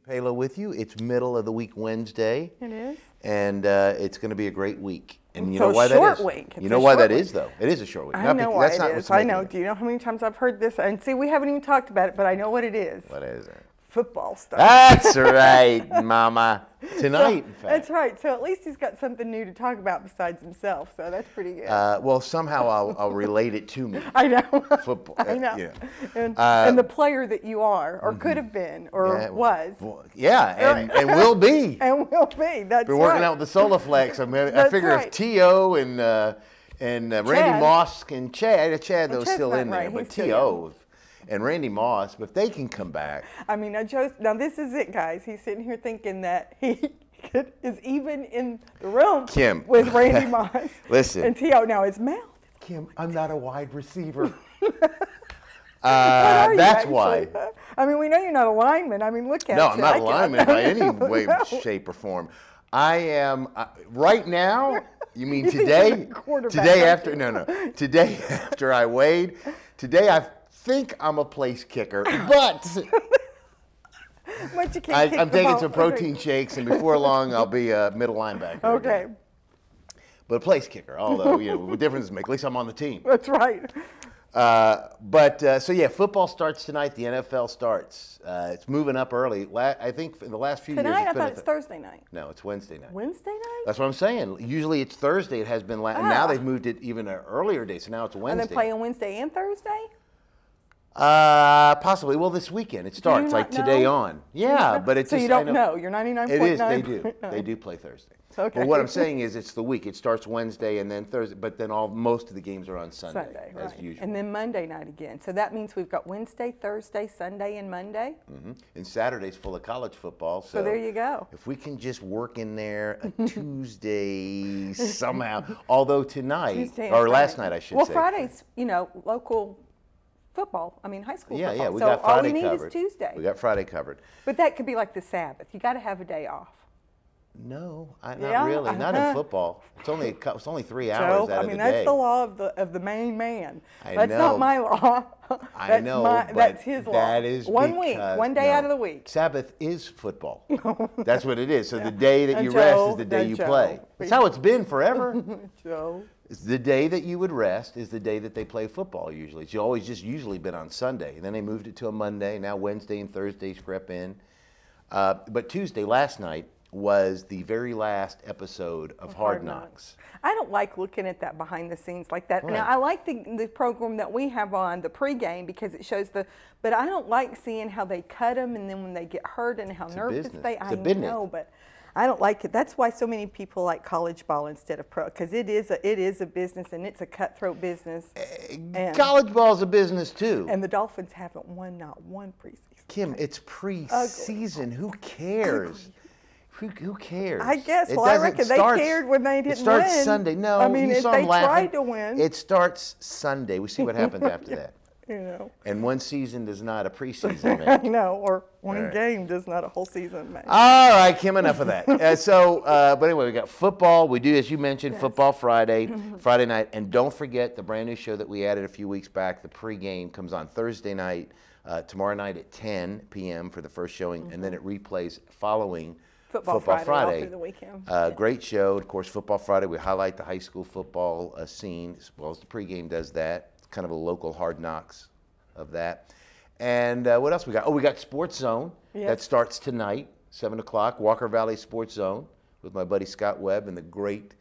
Palo with you. It's middle of the week Wednesday. It is. And it's going to be a great week. And you So know why that short is? week. You It's know a why short that week. is, though? It is a short week. I know why that's it not is. what's I making know. it. Do you know how many times I've heard this? And see, we haven't even talked about it, but I know what it is. What is it? Football stuff. That's right, Mama. Tonight, in fact. That's right. So at least he's got something new to talk about besides himself. So that's pretty good. Well, somehow I'll relate it to me. I know. Football. I know. Yeah. And the player that you are, or could have been, or was. Yeah, and will be. And will be. That's Been working right. out with the Soloflex. I mean, I That's figure right. if T.O. and Randy Moss and Chad though Chad's still not in there, right. but He's still T.O. and Randy Moss, but if they can come back. I mean, now this is it, guys. He's sitting here thinking that he is even in the room Kim. with Randy Moss. Listen. And T.O. Now his mouth. Kim, I'm not a wide receiver. What are you, That's actually? why. I mean, we know you're not a lineman. I mean, look at No, you. I'm not a lineman by any way, No. shape, or form. I am, right now, you mean You think today? you're a quarterback, Today don't after, you? no. Today after I weighed, today I think I'm a place kicker, but But you can't kick I'm the taking ball. some protein shakes, and before long I'll be a middle linebacker. Okay. again. But a place kicker, although, what difference does it make? At least I'm on the team. That's right. So yeah, football starts tonight. The NFL starts. It's moving up early. I think in the last few years. Tonight, I been thought it's Thursday night. No, it's Wednesday night. Wednesday night? That's what I'm saying. Usually it's Thursday. It has been, and now they've moved it even an earlier day. So now it's And Wednesday. then playing Wednesday and Thursday? Possibly. Well, this weekend it starts not like today know? on. Yeah, but it's So just, you don't know. You're 99.9. It is. They do. They do play Thursday. Okay. But what I'm saying is, it's the week. It starts Wednesday and then Thursday, but then most of the games are on Sunday, Sunday, as right. usual. And then Monday night again. So that means we've got Wednesday, Thursday, Sunday, and Monday. And Saturday's full of college football. So there you go. If we can just work in there a Tuesday somehow, although tonight, Tuesday and or last Friday. night I should Well, say. Friday's, local football. I mean, high school football. Yeah, we so got Friday all we need covered. is Tuesday. We got Friday covered. But that could be like the Sabbath. You got to have a day off. No, not Yeah, really. Not in football. It's only 3 hours So, out I of mean, the that's day. the law of the main man. I That's know. not my law. I know, but that's his law. that is one week, because- one day no. out of the week. Sabbath is football. That's what it is. So the day that you And rest Joe- is the day and you Joe. play. That's how it's been forever. Joe. It's the day that you would rest is the day that they play football usually. It's always just usually been on Sunday. And then they moved it to a Monday. Now Wednesday and Thursdays crept in. But Tuesday, last night, was the very last episode of Hard Knocks. I don't like looking at that behind the scenes like that. Right. Now, I like the program that we have on, the pregame, because it shows but I don't like seeing how they cut them and then when they get hurt and how nervous business. they It's I a business. know, but I don't like it. That's why so many people like college ball instead of pro, because it is a business and it's a cutthroat business. And, College ball's a business too. and the Dolphins haven't won not one preseason. Kim, it's preseason. Who cares? Who cares? I guess. It Well, I doesn't reckon they start- cared when they didn't It starts win. Sunday. No, I mean, you if saw they them laughing. tried to win. It starts Sunday. We see what happens after that. You know. And one season does not a preseason I make. know, or one right. game does not a whole season make. All right, Kim, enough of that. But anyway, we got football. We do, as you mentioned, Football Friday, Friday night. And don't forget the brand new show that we added a few weeks back. The pregame comes on Thursday night, tomorrow night at 10 p.m. for the first showing, and then it replays following Football Friday all through the weekend. Great show. Of course, Football Friday, we highlight the high school football scene, as well as the pregame does that. It's kind of a local Hard Knocks of that. And what else we got? Oh, we got Sports Zone. Yes. That starts tonight, 7 o'clock, Walker Valley Sports Zone, with my buddy Scott Webb and the great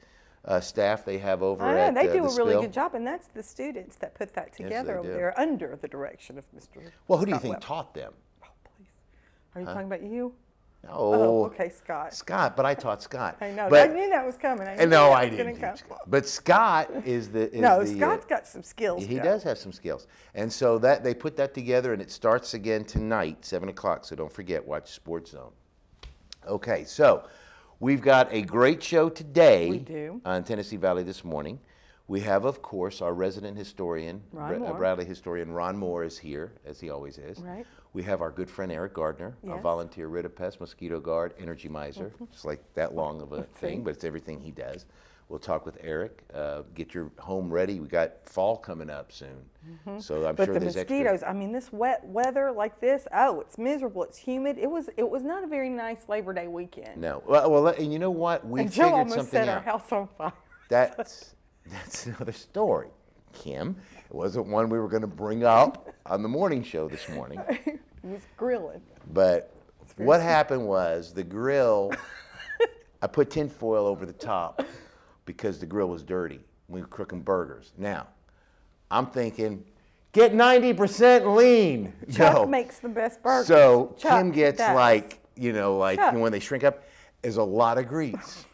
staff they have over at they do the a really Spill. good job, and that's the students that put that together they over do. there under the direction of Mr. Well, who do you Scott think Webb. taught them? Oh, please. Are you talking about you? Oh, okay, Scott. Scott, but I taught Scott. I know. But, I knew that was coming. I knew and no, that I was gonna didn't. come. teach Scott. But Scott is the. Scott's got some skills. He Joe. does have some skills, and so that they put that together, and it starts again tonight, 7 o'clock. So don't forget, watch Sports Zone. Okay, so we've got a great show today. We do. On Tennessee Valley this morning. We have, of course, our resident historian, Ron Bradley historian Ron Moore is here, as he always is. Right. We have our good friend Eric Gardner, a Yes. volunteer Rid-A-Pest, Mosquito Guard, Energy Miser. It's like that long of a thing, but it's everything he does. We'll talk with Eric. Get your home ready. We got fall coming up soon, so I'm But sure the there's mosquitoes, extra. I mean, this wet weather like this, oh, it's miserable, it's humid. It was not a very nice Labor Day weekend. No, well, and you know what? We And Joe figured almost something set our out. house on fire. That's another story, Kim. It wasn't one we were going to bring up on the morning show this morning. It was grilling. But what happened was the grill, I put tin foil over the top because the grill was dirty. We were cooking burgers. Now, I'm thinking, get 90% lean. Chuck Joe. makes the best burgers. So Chuck Kim gets does. like, you know, Chuck. when they shrink up, is a lot of grease.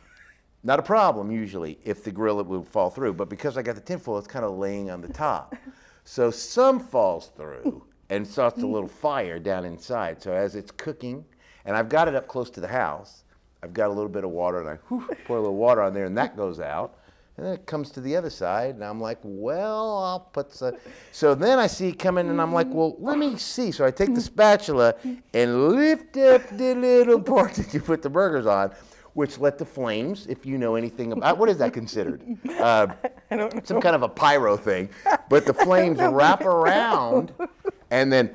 Not a problem usually if the grill would fall through, but because I got the tin foil, it's kind of laying on the top. So some falls through and starts a little fire down inside. So as it's cooking, and I've got it up close to the house, I've got a little bit of water and I pour a little water on there and that goes out. And then it comes to the other side and I'm like, well, I'll put some. So then I see it coming and I'm like, well, let me see. So I take the spatula and lift up the little part that you put the burgers on, which let the flames, if you know anything about, what is that considered? I don't know. Some kind of a pyro thing. But the flames wrap around and then,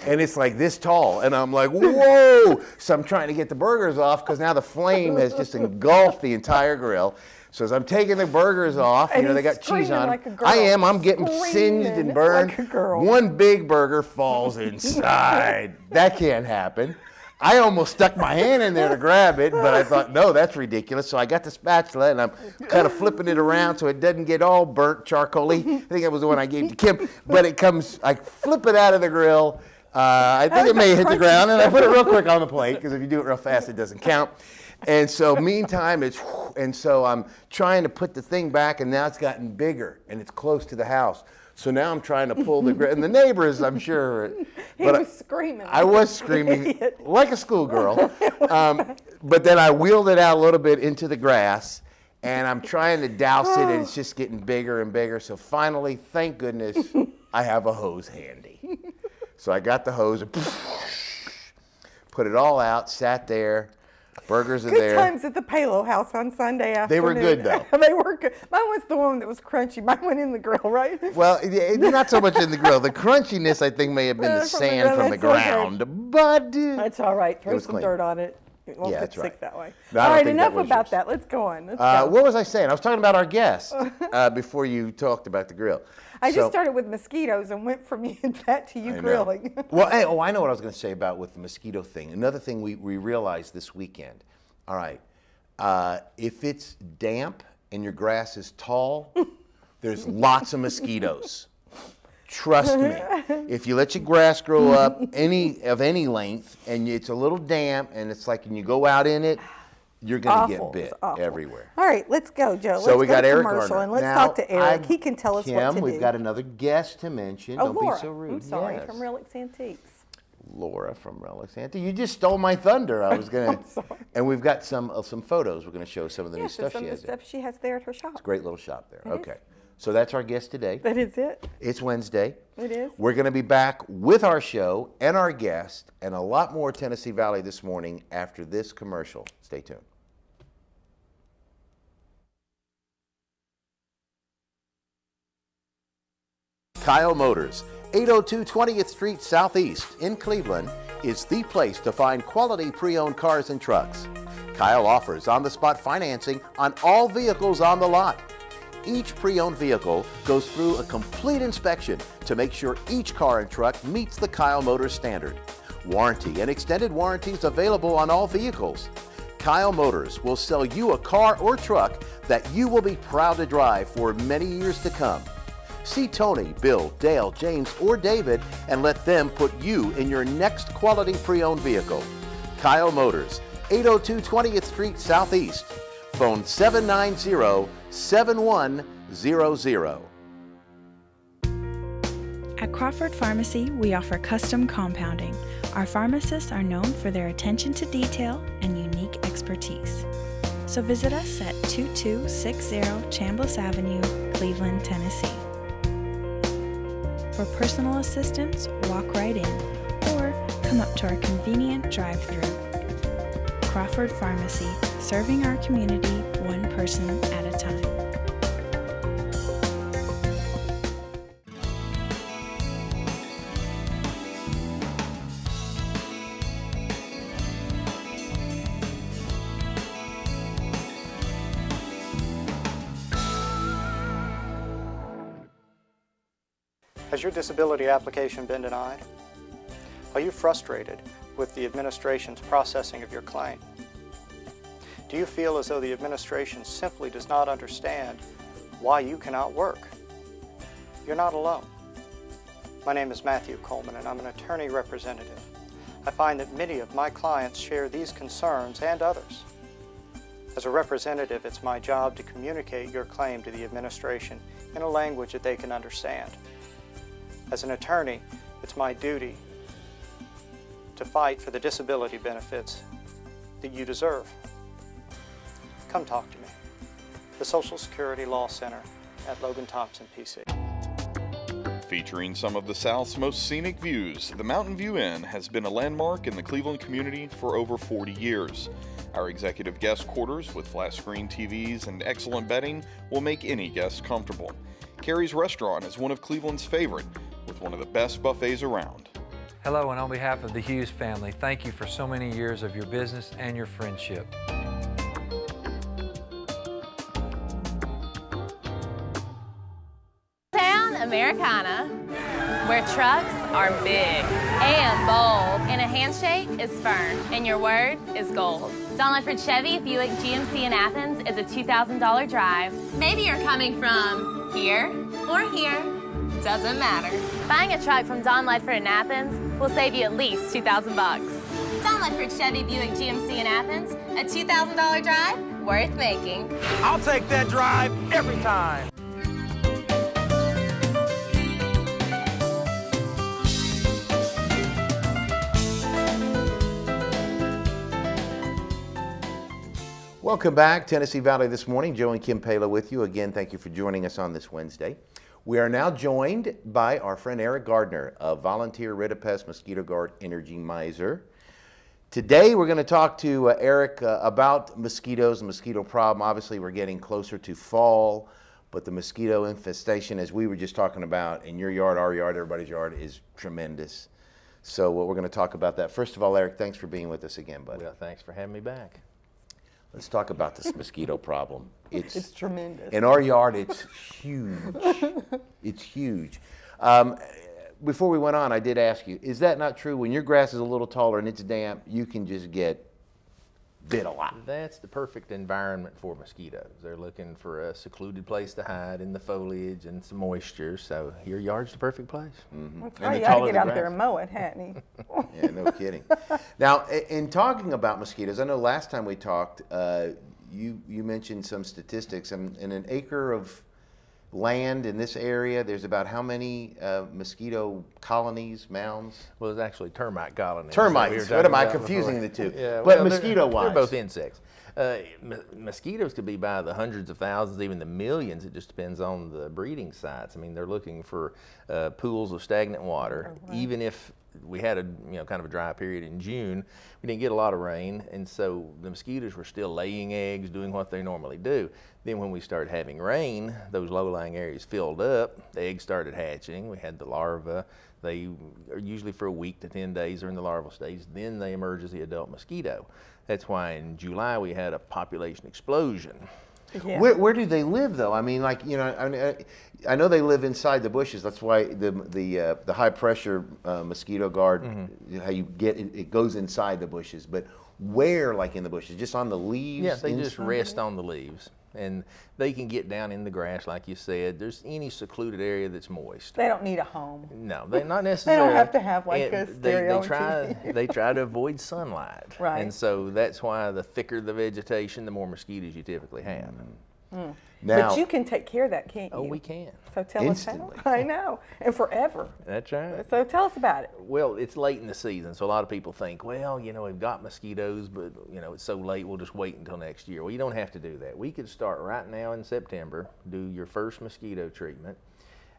and it's like this tall. And I'm like, whoa. So I'm trying to get the burgers off because now the flame has just engulfed the entire grill. So as I'm taking the burgers off, you know, they got cheese on. like a girl. I am. I'm getting singed and Screaming burned. like a girl. One big burger falls inside. That can't happen. I almost stuck my hand in there to grab it, but I thought, no, that's ridiculous. So I got the spatula, and I'm kind of flipping it around so it doesn't get all burnt charcoal-y. I think that was the one I gave to Kim. But it comes, I flip it out of the grill. I think it may hit the ground, and I put it real quick on the plate, because if you do it real fast, it doesn't count. And so meantime, and so I'm trying to put the thing back, and now it's gotten bigger, and it's close to the house. So now I'm trying to pull the grill, and the neighbors, I'm sure. He was screaming. I was screaming like a schoolgirl. But then I wheeled it out a little bit into the grass, and I'm trying to douse it, and it's just getting bigger and bigger. So finally, thank goodness, I have a hose handy. So I got the hose and put it all out, sat there. Burgers are there. Good times at the Palo house on Sunday afternoon. They were good, though. They were good. Mine was the one that was crunchy. Mine went in the grill, right? Well, not so much in the grill. The crunchiness, I think, may have been the sand from the ground. But that's all right. Throw was some clean. dirt on it. It won't Yeah, get that's sick right. that way. No, I All don't right, think that enough was about yours. that. Let's go on. Let's go. what was I saying? I was talking about our guest before you talked about the grill. I So- just started with mosquitoes and went from that to you I know. grilling. Well, hey, I know what I was going to say about with the mosquito thing. Another thing we realized this weekend. All right, if it's damp and your grass is tall, there's lots of mosquitoes. Trust me. If you let your grass grow up of any length and it's a little damp and it's like when you go out in it, you're going to get bit everywhere. All right, let's go, Joe. So let's we go got to Eric commercial Gardner. and let's Now, talk to Eric. He can tell us Kim, what to do. we've got another guest to mention. Don't Laura. be so rude. I'm sorry, Yes. from Relics Antiques. Laura from Relics Antiques. You just stole my thunder. I was gonna. I'm sorry. And we've got some photos. We're gonna show some of the new Yes, stuff some she of has. the stuff she has there at her shop. It's a great little shop there. It Okay. is. So that's our guest today. That is it. It's Wednesday. It is. We're going to be back with our show and our guest and a lot more Tennessee Valley this morning after this commercial. Stay tuned. Kyle Motors, 802 20th Street Southeast in Cleveland, is the place to find quality pre-owned cars and trucks. Kyle offers on-the-spot financing on all vehicles on the lot. Each pre-owned vehicle goes through a complete inspection to make sure each car and truck meets the Kyle Motors standard. Warranty and extended warranties available on all vehicles. Kyle Motors will sell you a car or truck that you will be proud to drive for many years to come. See Tony, Bill, Dale, James, or David and let them put you in your next quality pre-owned vehicle. Kyle Motors, 802 20th Street Southeast. Phone 790-7100. At Crawford Pharmacy, we offer custom compounding. Our pharmacists are known for their attention to detail and unique expertise. So visit us at 2260 Chambliss Avenue, Cleveland, Tennessee. For personal assistance, walk right in or come up to our convenient drive-thru. Crawford Pharmacy, serving our community one person at a time. Has your disability application been denied? Are you frustrated with the administration's processing of your claim? Do you feel as though the administration simply does not understand why you cannot work? You're not alone. My name is Matthew Coleman and I'm an attorney representative. I find that many of my clients share these concerns and others. As a representative, it's my job to communicate your claim to the administration in a language that they can understand. As an attorney, it's my duty to fight for the disability benefits that you deserve. Come talk to me. The Social Security Law Center at Logan Thompson, PC. Featuring some of the South's most scenic views, the Mountain View Inn has been a landmark in the Cleveland community for over 40 years. Our executive guest quarters with flat screen TVs and excellent bedding will make any guest comfortable. Carrie's Restaurant is one of Cleveland's favorite, with one of the best buffets around. Hello, and on behalf of the Hughes family, thank you for so many years of your business and your friendship. Town Americana, where trucks are big and bold, and a handshake is firm, and your word is gold. Don Ledford Chevy Buick GMC in Athens is a $2,000 drive. Maybe you're coming from here or here, doesn't matter. Buying a truck from Don Ledford in Athens will save you at least $2,000 bucks. Don Ledford Chevy Buick GMC in Athens, a $2,000 drive worth making. I'll take that drive every time. Welcome back, Tennessee Valley This Morning. Joe and Kim Palo with you. Again, thank you for joining us on this Wednesday. We are now joined by our friend Eric Gardner of Volunteer Rid-A-Pest Mosquito Guard Energy Miser. Today we're going to talk to Eric about mosquitoes, the mosquito problem. Obviously we're getting closer to fall, but the mosquito infestation, as we were just talking about, in your yard, our yard, everybody's yard, is tremendous. So we're going to talk about that. First of all, Eric, thanks for being with us again, buddy. Well, thanks for having me back. Let's talk about this mosquito problem. It's tremendous. In our yard, it's huge. It's huge. Before we went on, I did ask you, is that not true? When your grass is a little taller and it's damp, you can just get bit a lot. That's the perfect environment for mosquitoes. They're looking for a secluded place to hide in the foliage and some moisture, so your yard's the perfect place. Mm-hmm. That's right, you ought to get out there and mow it, hadn't he? Yeah, no kidding. Now, in talking about mosquitoes, I know last time we talked, you mentioned some statistics. In an acre of land in this area, there's about how many mosquito colonies, mounds? Well, it's actually termite colonies. Termites. What am I confusing the two? Yeah, but well, mosquito-wise. They're both insects. Mosquitoes could be by the hundreds of thousands, even the millions. It just depends on the breeding sites. I mean, they're looking for pools of stagnant water. Oh, wow. Even if we had a kind of a dry period in June, we didn't get a lot of rain, and so the mosquitoes were still laying eggs, doing what they normally do. Then when we started having rain, those low-lying areas filled up, the eggs started hatching, we had the larvae. They are usually for a week to 10 days are in the larval stage, then they emerge as the adult mosquito. That's why in July we had a population explosion. Yeah. Where do they live, though? I mean, like, I know they live inside the bushes. That's why the high pressure mosquito guard, how you get it goes inside the bushes. But where, like in the bushes, just on the leaves? Yeah, they just rest on the leaves, and they can get down in the grass, like you said. There's any secluded area that's moist. They don't need a home. No, they're not necessarily. They don't have to have like a stereo. They try to avoid sunlight. Right. And so that's why the thicker the vegetation, the more mosquitoes you typically have. Now, but you can take care of that, can't you? Oh, we can. So tell Instantly. us how. I know, and forever. That's right. So tell us about it. Well, it's late in the season, so a lot of people think, well, we've got mosquitoes, but, it's so late, we'll just wait until next year. Well, you don't have to do that. We could start right now in September, do your first mosquito treatment,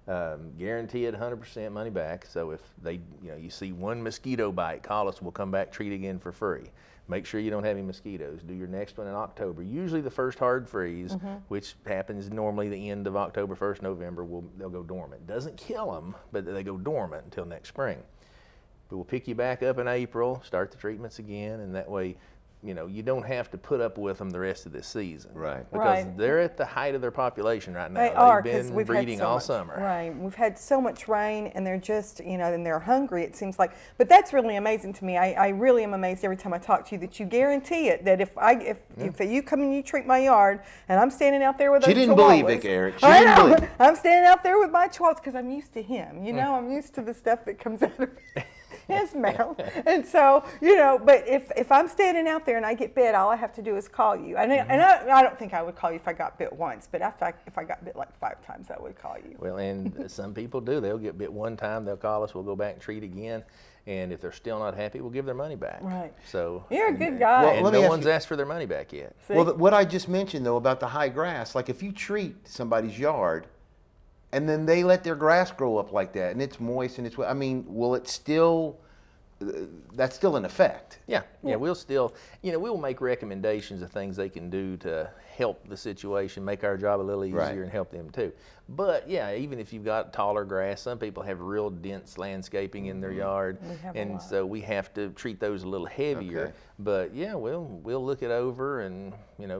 guaranteed 100% money back. So if you see one mosquito bite, call us, we'll come back, treat again for free. Make sure you don't have any mosquitoes. Do your next one in October. Usually the first hard freeze, which happens normally the end of October, 1st November, they'll go dormant. Doesn't kill them, but they go dormant until next spring. But we'll pick you back up in April, start the treatments again, and that way, you don't have to put up with them the rest of this season. Right. Because they're at the height of their population right now. They are, They've 'cause been we've had breeding so all much summer. Rain. We've had so much rain, and they're just, and they're hungry, it seems like. But that's really amazing to me. I really am amazed every time I talk to you that you guarantee it, that if you come and you treat my yard, and I'm standing out there with those she didn't chihuahuas, believe it, Eric. She didn't believe it. I'm standing out there with my chihuahuas because I'm used to him. I'm used to the stuff that comes out of his mouth. And so, but if I'm standing out there and I get bit, all I have to do is call you. And I don't think I would call you if I got bit once, but if I got bit like 5 times, I would call you. Well, and some people do. They'll get bit one time, they'll call us, we'll go back and treat again. And if they're still not happy, we'll give their money back. Right. So you're a good guy. Well, and let me no ask one's you- asked for their money back yet. See? Well, what I just mentioned, though, about the high grass, like if you treat somebody's yard and then they let their grass grow up like that and it's moist and it's wet, will it still... that's still in effect. Yeah, we'll still, we'll make recommendations of things they can do to help the situation, make our job a little easier and help them too. But yeah, even if you've got taller grass, some people have real dense landscaping in their yard, and so we have to treat those a little heavier. Okay. But yeah, we'll look it over and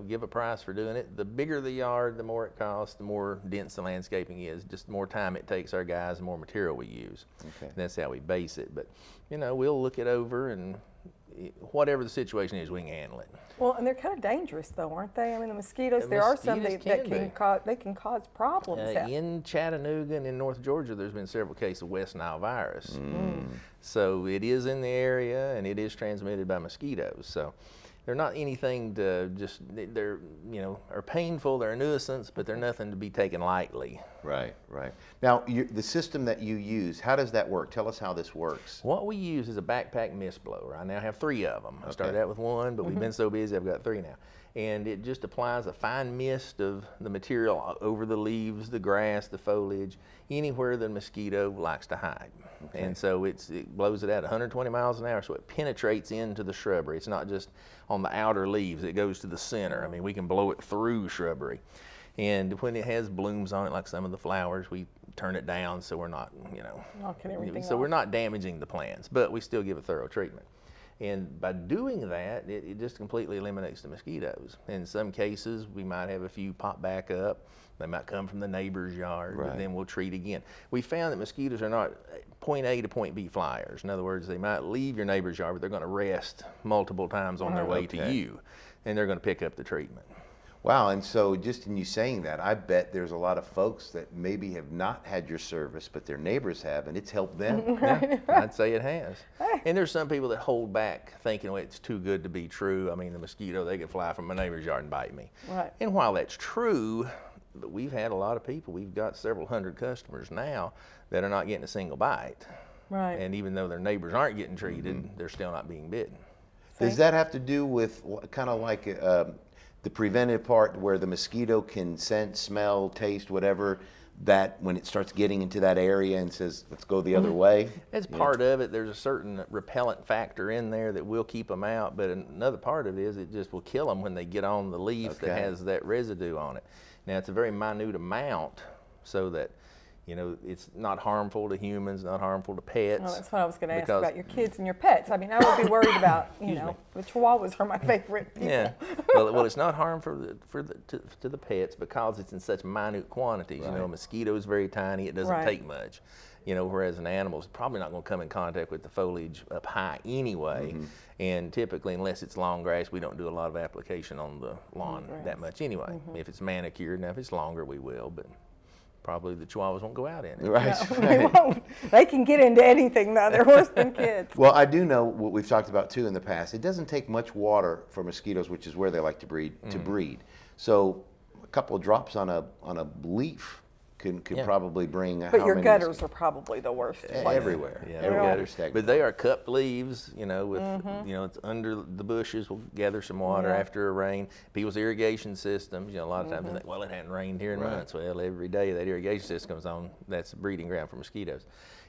give a price for doing it. The bigger the yard, the more it costs, the more dense the landscaping is, just the more time it takes our guys, the more material we use. Okay. And that's how we base it. But we'll look it over, and whatever the situation is, we can handle it. Well, and they're kind of dangerous, though, aren't they? The mosquitoes. There are some that can cause problems. In Chattanooga and in North Georgia, there's been several cases of West Nile virus. So it is in the area, and it is transmitted by mosquitoes. So they're not anything to just, they're, are painful, they're a nuisance, but they're nothing to be taken lightly. Right. Now, the system that you use, how does that work? Tell us how this works. What we use is a backpack mist blower. I now have 3 of them. I started out with 1, but we've been so busy, I've got 3 now. And it just applies a fine mist of the material over the leaves, the grass, the foliage, anywhere the mosquito likes to hide. Okay. And so it blows it out 120 miles an hour, so it penetrates into the shrubbery. It's not just on the outer leaves, it goes to the center. We can blow it through shrubbery. And when it has blooms on it, like some of the flowers, we turn it down so we're not, knocking everything off. We're not damaging the plants, but we still give a thorough treatment. And by doing that, it just completely eliminates the mosquitoes. In some cases, we might have a few pop back up. They might come from the neighbor's yard, but then we'll treat again. We found that mosquitoes are not point A to point B flyers. In other words, they might leave your neighbor's yard, but they're going to rest multiple times on their way to you, and they're going to pick up the treatment. Wow, and so just in you saying that, I bet there's a lot of folks that maybe have not had your service, but their neighbors have, and it's helped them. Yeah, I'd say it has. And there's some people that hold back thinking, well, it's too good to be true. The mosquito, they could fly from my neighbor's yard and bite me. Right. And while that's true, but we've had a lot of people, we've got several hundred customers now that are not getting a single bite. Right. And even though their neighbors aren't getting treated, they're still not being bitten. Does that have to do with kind of like the preventive part where the mosquito can sense, smell, taste, whatever, that when it starts getting into that area and says, let's go the other way? That's part of it. There's a certain repellent factor in there that will keep them out, but another part of it is it just will kill them when they get on the leaf that has that residue on it. Now, it's a very minute amount so that, it's not harmful to humans, not harmful to pets. Oh, that's what I was going to ask about your kids and your pets. I would be worried about, the chihuahuas are my favorite people. Yeah. Well, it's not harmful to the pets because it's in such minute quantities. Right. A mosquito is very tiny. It doesn't take much. Whereas an animal is probably not going to come in contact with the foliage up high anyway. And typically, unless it's long grass, we don't do a lot of application on the lawn that much anyway. If it's manicured, now if it's longer, we will, but probably the chihuahuas won't go out in it. Right. No, they won't. They can get into anything now. They're worse than kids. Well, I do know what we've talked about too in the past. It doesn't take much water for mosquitoes, which is where they like to breed. So couple of drops on a leaf could probably bring. But your gutters are probably the worst. Everywhere. Yeah, Everywhere. But they are cupped leaves, you know, with it's under the bushes. We'll gather some water after a rain. People's irrigation systems, you know, a lot of times they think, well, it hadn't rained here in months. Well, every day that irrigation system comes on, that's a breeding ground for mosquitoes.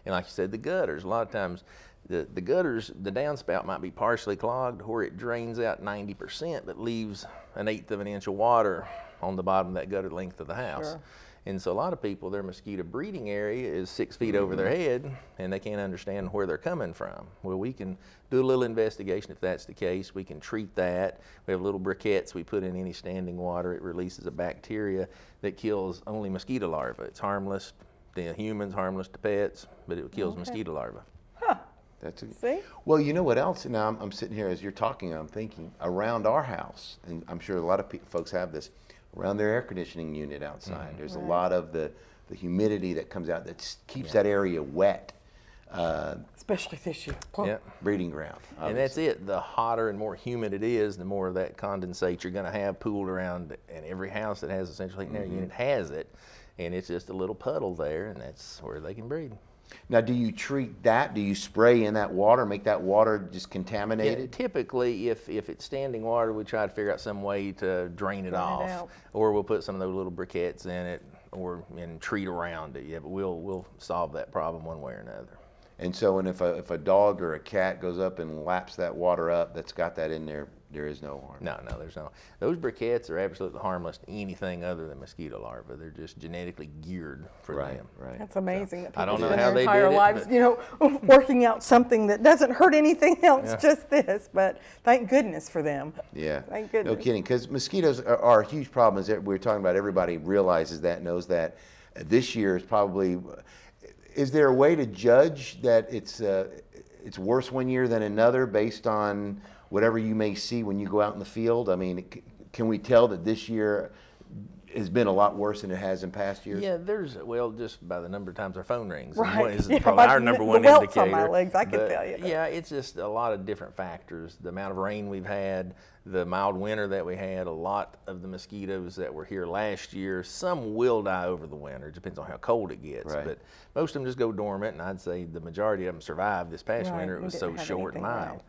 And like you said, the gutters, a lot of times the gutters, the downspout might be partially clogged where it drains out 90%, but leaves 1/8 of an inch of water on the bottom of that gutter length of the house. Sure. And so a lot of people, their mosquito breeding area is 6 feet over their head, and they can't understand where they're coming from. Well, we can do a little investigation if that's the case. We can treat that. We have little briquettes we put in any standing water. It releases a bacteria that kills only mosquito larvae. It's harmless to humans, harmless to pets, but it kills mosquito larvae. Huh. That's a, See? Well, you know what else? Now I'm sitting here as you're talking, I'm thinking around our house, and I'm sure a lot of folks have this, around their air conditioning unit outside. There's a lot of the humidity that comes out that keeps that area wet. Especially this year. Breeding ground. Obviously. And that's it. The hotter and more humid it is, the more of that condensate you're going to have pooled around, and every house that has a central heating air unit has it, and it's just a little puddle there, and that's where they can breed. Now, do you treat that? Do you spray in that water, make that water just contaminated? Yeah, typically, if it's standing water, we try to figure out some way to drain it off, or we'll put some of those little briquettes in it, and treat around it. Yeah, but we'll solve that problem one way or another. And so, if a dog or a cat goes up and laps that water up, that's got that in there, there is no harm. No, there's no. Those briquettes are absolutely harmless to anything other than mosquito larvae. They're just genetically geared for them. Right. That's amazing that I people don't know spend how their they entire did it, lives, but- you know, working out something that doesn't hurt anything else, just this. But thank goodness for them. Yeah. Thank goodness. No kidding, because mosquitoes are a huge problem. As we're talking about, everybody realizes that, knows that. This year is probably. Is there a way to judge that it's worse one year than another based on whatever you may see when you go out in the field? I mean, can we tell that this year has been a lot worse than it has in past years? Yeah, well, just by the number of times our phone rings. Right. This is probably our number one the welts indicator. on my legs, I can tell you. Yeah, it's just a lot of different factors. The amount of rain we've had, the mild winter that we had, a lot of the mosquitoes that were here last year, some will die over the winter. It depends on how cold it gets. Right. But most of them just go dormant, and I'd say the majority of them survived this past winter. It was so short and mild.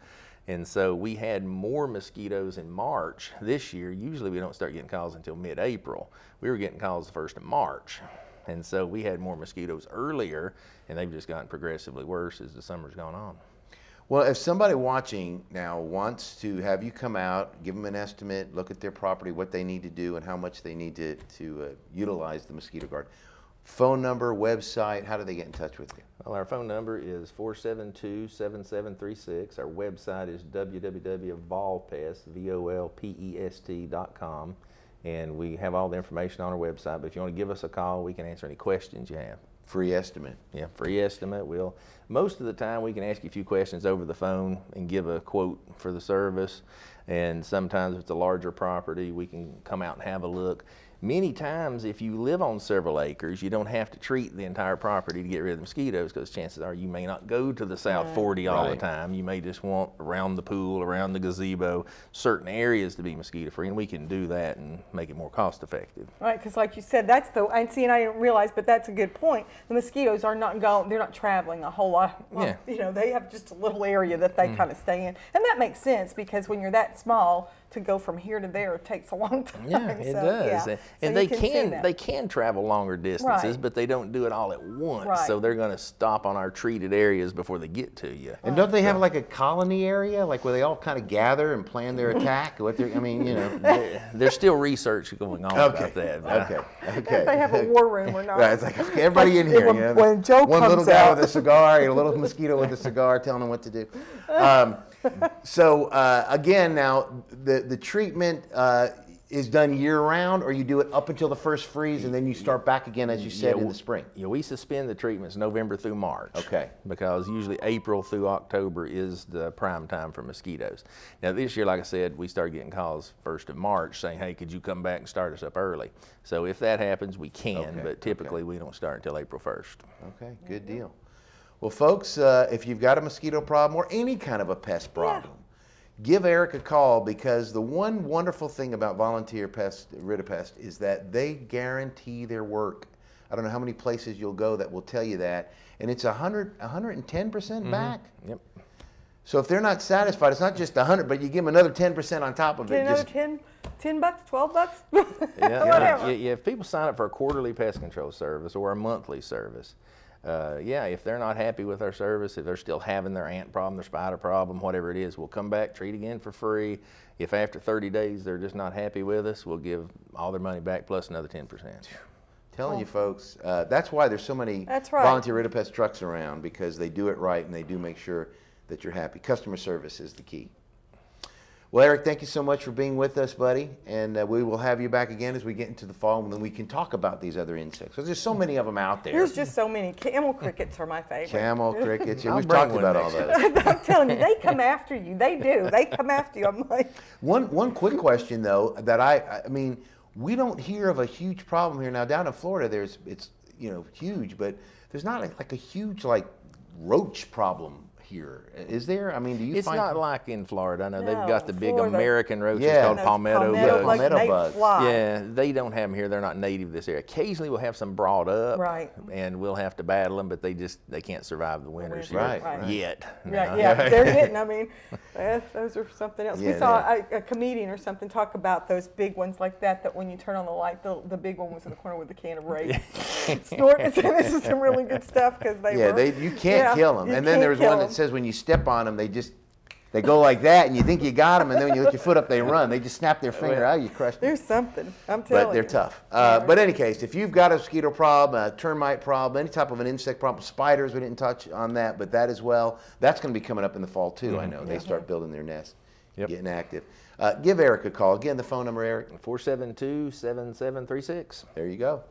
And so we had more mosquitoes in March this year. Usually we don't start getting calls until mid-April. We were getting calls the 1st of March. And so we had more mosquitoes earlier, and they've just gotten progressively worse as the summer's gone on. Well, if somebody watching now wants to have you come out, give them an estimate, look at their property, what they need to do, and how much they need to utilize the mosquito guard, phone number, website, how do they get in touch with you? Well, our phone number is 472-7736. Our website is www.volpest.com, and we have all the information on our website. But if you want to give us a call, we can answer any questions you have. Free estimate. Yeah, free estimate. Most of the time we can ask you a few questions over the phone and give a quote for the service. And sometimes if it's a larger property, we can come out and have a look. Many times, if you live on several acres, you don't have to treat the entire property to get rid of the mosquitoes, because chances are you may not go to the South 40 all the time. You may just want around the pool, around the gazebo, certain areas to be mosquito-free, and we can do that and make it more cost-effective. Right, because like you said, that's the, and see, and I didn't realize, but that's a good point. The mosquitoes are not going, they're not traveling a whole lot. Well, you know, they have just a little area that they kind of stay in. And that makes sense, because when you're that small, to go from here to there takes a long time. Yeah, it does. Yeah. And so they can travel longer distances, but they don't do it all at once. So they're going to stop on our treated areas before they get to you. And don't they have like a colony area, like where they all kind of gather and plan their attack? I mean, you know. There's still research going on about that. Okay. If they have a war room or not. Right, it's like, okay, everybody in here. When Joe one comes little guy out. with a cigar, a little mosquito with a cigar telling them what to do. So again, now the treatment is done year-round, or you do it up until the first freeze and then you start back again, as you said, in the spring? Yeah, we suspend the treatments November through March. Okay. Because usually April through October is the prime time for mosquitoes. Now this year, like I said, we started getting calls 1st of March saying, hey, could you come back and start us up early? So if that happens, we can, but typically we don't start until April 1st. Okay, good deal. Well, folks, if you've got a mosquito problem or any kind of a pest problem, give Eric a call, because the one wonderful thing about Volunteer Rid-A-Pest is that they guarantee their work. I don't know how many places you'll go that will tell you that. And it's 110% back. Yep. So if they're not satisfied, it's not just 100, but you give them another 10% on top of it. Another 10 bucks, 12 bucks? Yeah, if people sign up for a quarterly pest control service or a monthly service, yeah, if they're not happy with our service, if they're still having their ant problem, their spider problem, whatever it is, we'll come back, treat again for free. If after 30 days they're just not happy with us, we'll give all their money back plus another 10%. Telling you folks, that's why there's so many Volunteer Rid-A-Pest trucks around, because they do it right and they do make sure that you're happy. Customer service is the key. Well, Eric, thank you so much for being with us, buddy, and we will have you back again as we get into the fall, and then we can talk about these other insects. Because there's so many of them out there. There's just so many. Camel crickets are my favorite. Camel crickets, yeah, we've talked about all those. I'm telling you, they come after you. They do. They come after you. I'm like. One quick question, though, that I mean, we don't hear of a huge problem here. Now, down in Florida, it's huge, but there's not like a huge roach problem here, is there? I mean, do you It's find not like in Florida. I know they've No, got the big Florida. American roaches Yeah. called palmetto bugs. Palmetto bugs. Yeah, they don't have them here. They're not native to this area. Occasionally we'll have some brought up, Right. and we'll have to battle them, but they can't survive the winters here Right. yet. Yeah, yeah, they're hitting. I mean, those are something else. Yeah, We saw a comedian or something talk about those big ones like that, that when you turn on the light, the big one was in the corner with a can of rape. Snorting. This is some really good stuff, because you can't kill them. And then there's one that says when you step on them, they go like that, and you think you got them, and then when you lift your foot up, they run. They just snap their finger out, you crush them. There's something, I'm telling you. But they're tough. But in any case, if you've got a mosquito problem, a termite problem, any type of an insect problem, spiders, we didn't touch on that, but that as well, that's going to be coming up in the fall too, I know. They start building their nest, getting active. Give Eric a call. Again, the phone number, Eric? 472-7736. There you go.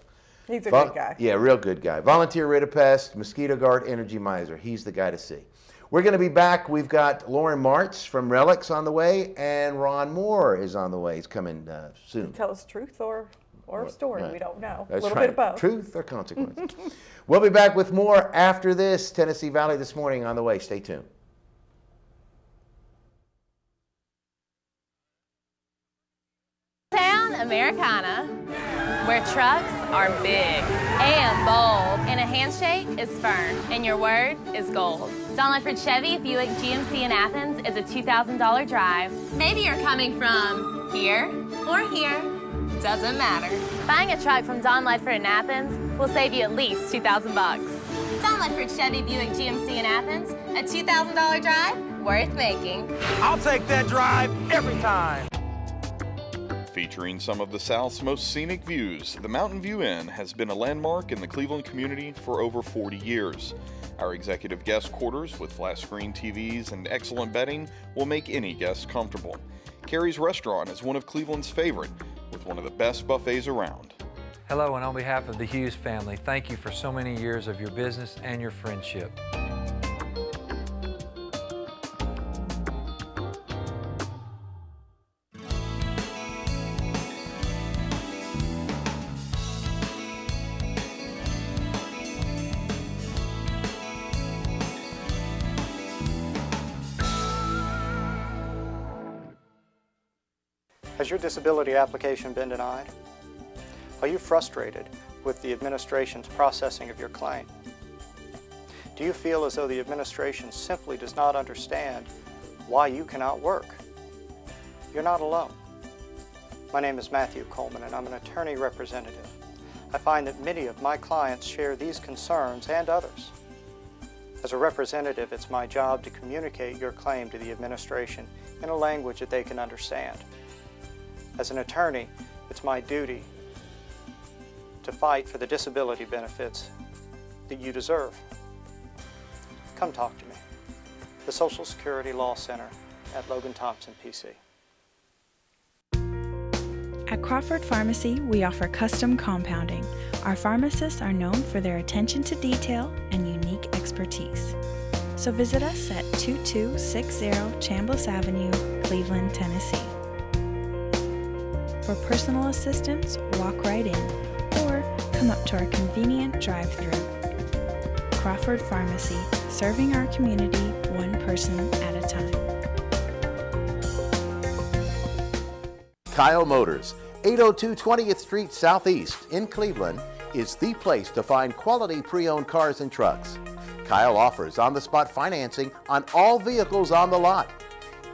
He's a good guy. Yeah, real good guy. Volunteer Rid-A-Pest, Mosquito Guard, Energy Miser. He's the guy to see. We're going to be back. We've got Lauren Martz from Relics on the way, and Ron Moore is on the way. He's coming soon. Tell us truth or a story. Right. We don't know. That's a little right. bit of both. Truth or consequences. We'll be back with more after this. Tennessee Valley This Morning on the way. Stay tuned. Town Americana, where trucks are big and bold, and a handshake is firm, and your word is gold. Don Ledford Chevy Buick GMC in Athens is a $2,000 drive. Maybe you're coming from here or here, doesn't matter. Buying a truck from Don Ledford in Athens will save you at least $2,000 bucks. Don Ledford Chevy Buick GMC in Athens, a $2,000 drive worth making. I'll take that drive every time. Featuring some of the South's most scenic views, the Mountain View Inn has been a landmark in the Cleveland community for over 40 years. Our executive guest quarters with flat screen TVs and excellent bedding will make any guest comfortable. Carrie's Restaurant is one of Cleveland's favorite, with one of the best buffets around. Hello, and on behalf of the Hughes family, thank you for so many years of your business and your friendship. Has your disability application been denied? Are you frustrated with the administration's processing of your claim? Do you feel as though the administration simply does not understand why you cannot work? You're not alone. My name is Matthew Coleman, and I'm an attorney representative. I find that many of my clients share these concerns and others. As a representative, it's my job to communicate your claim to the administration in a language that they can understand. As an attorney, it's my duty to fight for the disability benefits that you deserve. Come talk to me. The Social Security Law Center at Logan Thompson, PC. At Crawford Pharmacy, we offer custom compounding. Our pharmacists are known for their attention to detail and unique expertise. So visit us at 2260 Chambliss Avenue, Cleveland, Tennessee. For personal assistance, walk right in or come up to our convenient drive-thru. Crawford Pharmacy, serving our community one person at a time. Kyle Motors, 802 20th Street Southeast in Cleveland, is the place to find quality pre-owned cars and trucks. Kyle offers on-the-spot financing on all vehicles on the lot.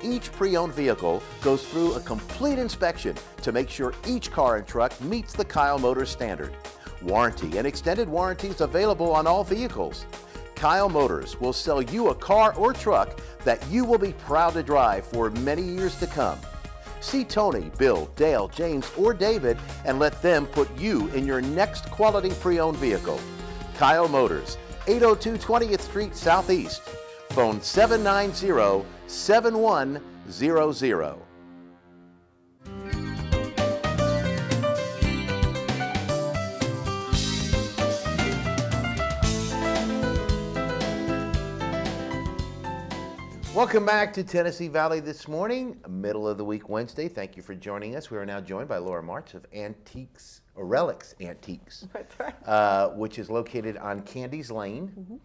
Each pre-owned vehicle goes through a complete inspection to make sure each car and truck meets the Kyle Motors standard. Warranty and extended warranties available on all vehicles. Kyle Motors will sell you a car or truck that you will be proud to drive for many years to come. See Tony, Bill, Dale, James, or David and let them put you in your next quality pre-owned vehicle. Kyle Motors, 802 20th Street Southeast. Phone 790-7100. Welcome back to Tennessee Valley this morning, middle of the week Wednesday. Thank you for joining us. We are now joined by Laura March of Antiques, or Relics Antiques, That's right. which is located on Candies Lane.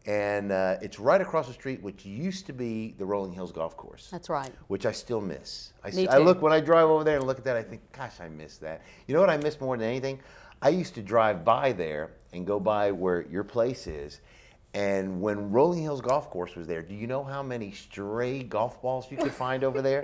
And it's right across the street, which used to be the Rolling Hills Golf Course. That's right. Which I still miss. Me I too. look, when I drive over there and look at that, I think, gosh, I miss that. You know what I miss more than anything? I used to drive by there and go by where your place is. And when Rolling Hills Golf Course was there, do you know how many stray golf balls you could find over there?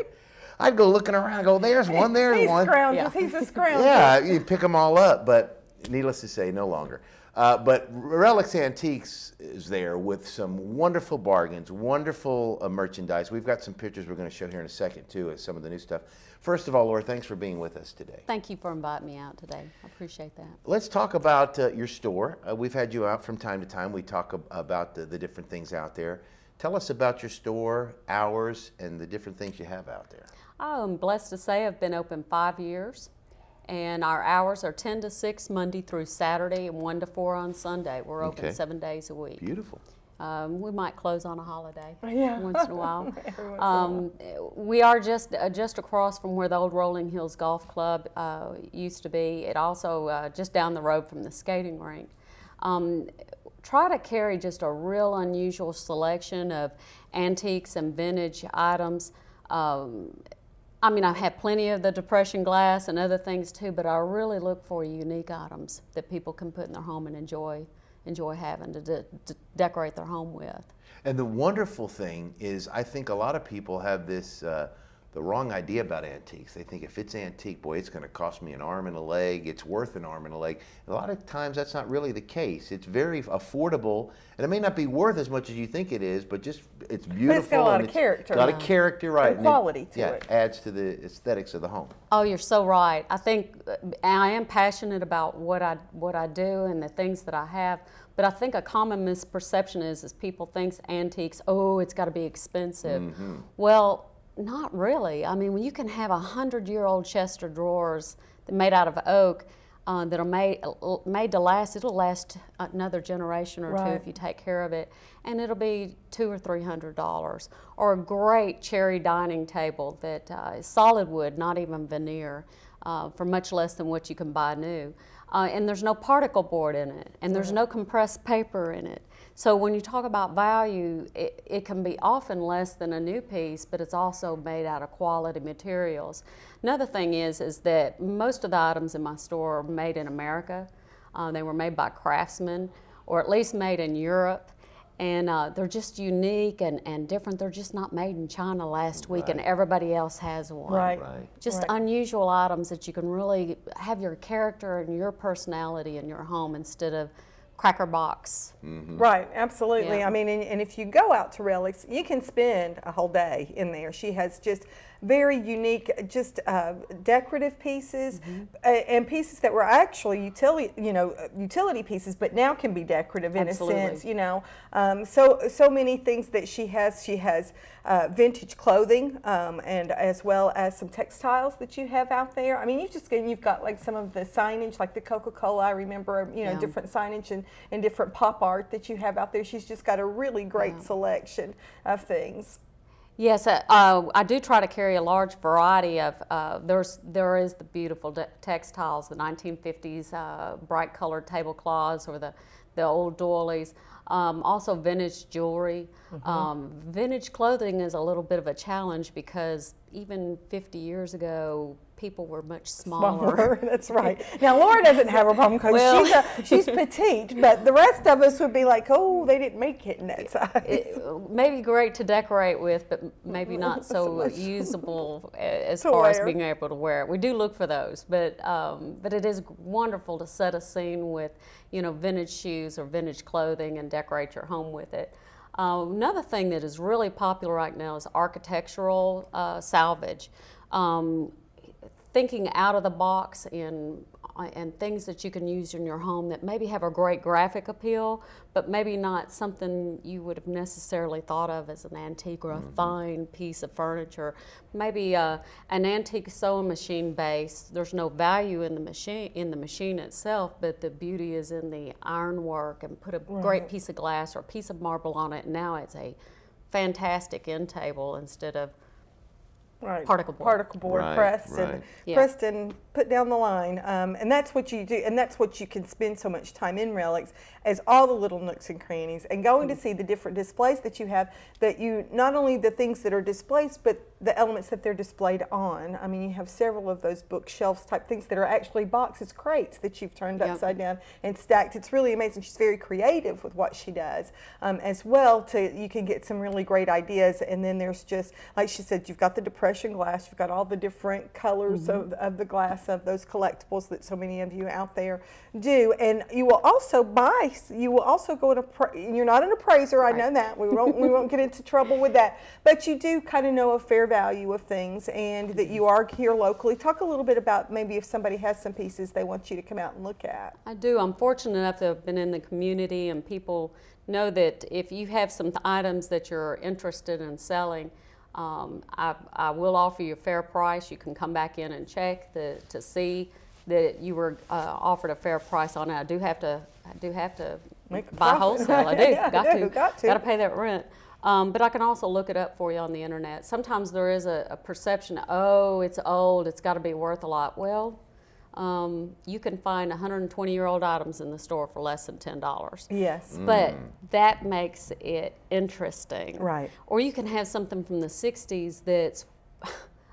I'd go looking around and go, there's one, there's one. Scrounges. He's a scrounger. Yeah, you pick them all up, but needless to say, no longer. But Relics Antiques is there with some wonderful bargains, wonderful merchandise. We've got some pictures we're going to show here in a second, too, of some of the new stuff. First of all, Laura, thanks for being with us today. Thank you for inviting me out today. I appreciate that. Let's talk about your store. We've had you out from time to time. We talk about the different things out there. Tell us about your store, hours, and the different things you have out there. I'm blessed to say I've been open 5 years, and our hours are 10 to 6 Monday through Saturday and 1 to 4 on Sunday. We're open 7 days a week. Beautiful. We might close on a holiday once in a while. Every once in a while. We are just across from where the old Rolling Hills Golf Club used to be. It also just down the road from the skating rink. Try to carry just a real unusual selection of antiques and vintage items. I mean, I've had plenty of the Depression glass and other things too, but I really look for unique items that people can put in their home and enjoy having to decorate their home with. And the wonderful thing is, I think a lot of people have this the wrong idea about antiques. They think if it's antique, boy, it's going to cost me an arm and a leg. It's worth an arm and a leg. A lot of times that's not really the case. It's very affordable, and it may not be worth as much as you think it is, but just it's beautiful. But it's got a lot of character. A lot of character, right? And quality to it. Yeah, adds to the aesthetics of the home. Oh, you're so right. I think I am passionate about what I do and the things that I have, but I think a common misperception is people think antiques, oh, it's got to be expensive. Well, not really. I mean, when you can have 100-year-old chest of drawers made out of oak that are made to last, it'll last another generation or two if you take care of it, and it'll be $200 or $300. Or a great cherry dining table that is solid wood, not even veneer, for much less than what you can buy new. And there's no particle board in it, and there's no compressed paper in it. So when you talk about value, it can be often less than a new piece, but it's also made out of quality materials. Another thing is that most of the items in my store are made in America. They were made by craftsmen, or at least made in Europe. And they're just unique and different. They're just not made in China last week and everybody else has one. Just unusual items that you can really have your character and your personality in your home instead of cracker box. Right, absolutely. Yeah. I mean, and if you go out to Relics, you can spend a whole day in there. She has just very unique, just decorative pieces and pieces that were actually utility pieces, but now can be decorative in a sense. You know, so many things that she has. She has vintage clothing and as well as some textiles that you have out there. I mean, you've got like some of the signage, like the Coca-Cola. I remember, different signage and different pop art that you have out there. She's just got a really great selection of things. Yes, I do try to carry a large variety of, there is the beautiful textiles, the 1950s bright colored tablecloths or the old doilies, also vintage jewelry. Vintage clothing is a little bit of a challenge because even 50 years ago, people were much smaller. That's right. Now Laura doesn't have a problem because she's petite, but the rest of us would be like, oh, they didn't make it in that size. Maybe great to decorate with, but maybe not so usable as far as being able to wear it. We do look for those, but it is wonderful to set a scene with, you know, vintage shoes or vintage clothing and decorate your home with it. Another thing that is really popular right now is architectural salvage. Thinking out of the box and things that you can use in your home that maybe have a great graphic appeal, but maybe not something you would have necessarily thought of as an antique or a fine piece of furniture. Maybe an antique sewing machine base. There's no value in the machine itself, but the beauty is in the ironwork, and put a great piece of glass or a piece of marble on it, and now it's a fantastic end table instead of particle board pressed and put down the line, and that's what you do, and that's what you can spend so much time in relics, as all the little nooks and crannies, and going to see the different displays that you have, that you, not only the things that are displaced, but the elements that they're displayed on. I mean, you have several of those bookshelves type things that are actually boxes, crates that you've turned upside down and stacked. It's really amazing. She's very creative with what she does as well. You can get some really great ideas, and then there's just, like she said, you've got the depression glass, you've got all the different colors of the glass, of those collectibles that so many of you out there do. And you will also go and you're not an appraiser, I know that. We won't get into trouble with that. But you do kind of know a fair value of things, and that you are here locally. Talk a little bit about maybe if somebody has some pieces they want you to come out and look at. I do. I'm fortunate enough to have been in the community, and people know that if you have some items that you're interested in selling, I will offer you a fair price. You can come back in and check to see that you were offered a fair price on it. I do have to buy wholesale. I do. Got to pay that rent. But I can also look it up for you on the internet. Sometimes there is a perception, oh, it's old, it's got to be worth a lot. Well, you can find 120-year-old items in the store for less than $10. Yes. But that makes it interesting. Right. Or you can have something from the 60s that's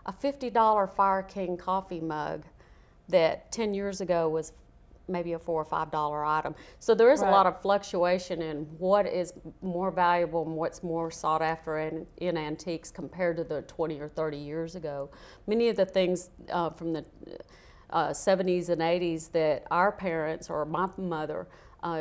a $50 Fire King coffee mug that 10 years ago was maybe a $4 or $5 item. So there is a lot of fluctuation in what is more valuable and what's more sought after in antiques compared to the 20 or 30 years ago. Many of the things from the 70s and 80s that our parents or my mother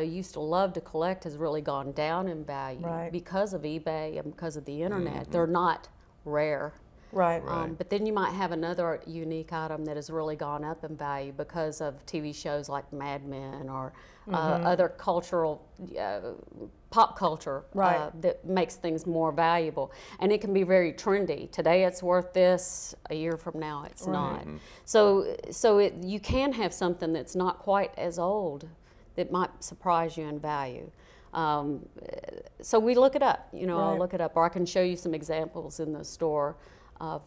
used to love to collect has really gone down in value because of eBay and because of the internet. They're not rare. Right. But then you might have another unique item that has really gone up in value because of TV shows like Mad Men or other cultural, pop culture that makes things more valuable. And it can be very trendy. Today it's worth this, a year from now it's not. So you can have something that's not quite as old that might surprise you in value. So we look it up, I'll look it up, or I can show you some examples in the store of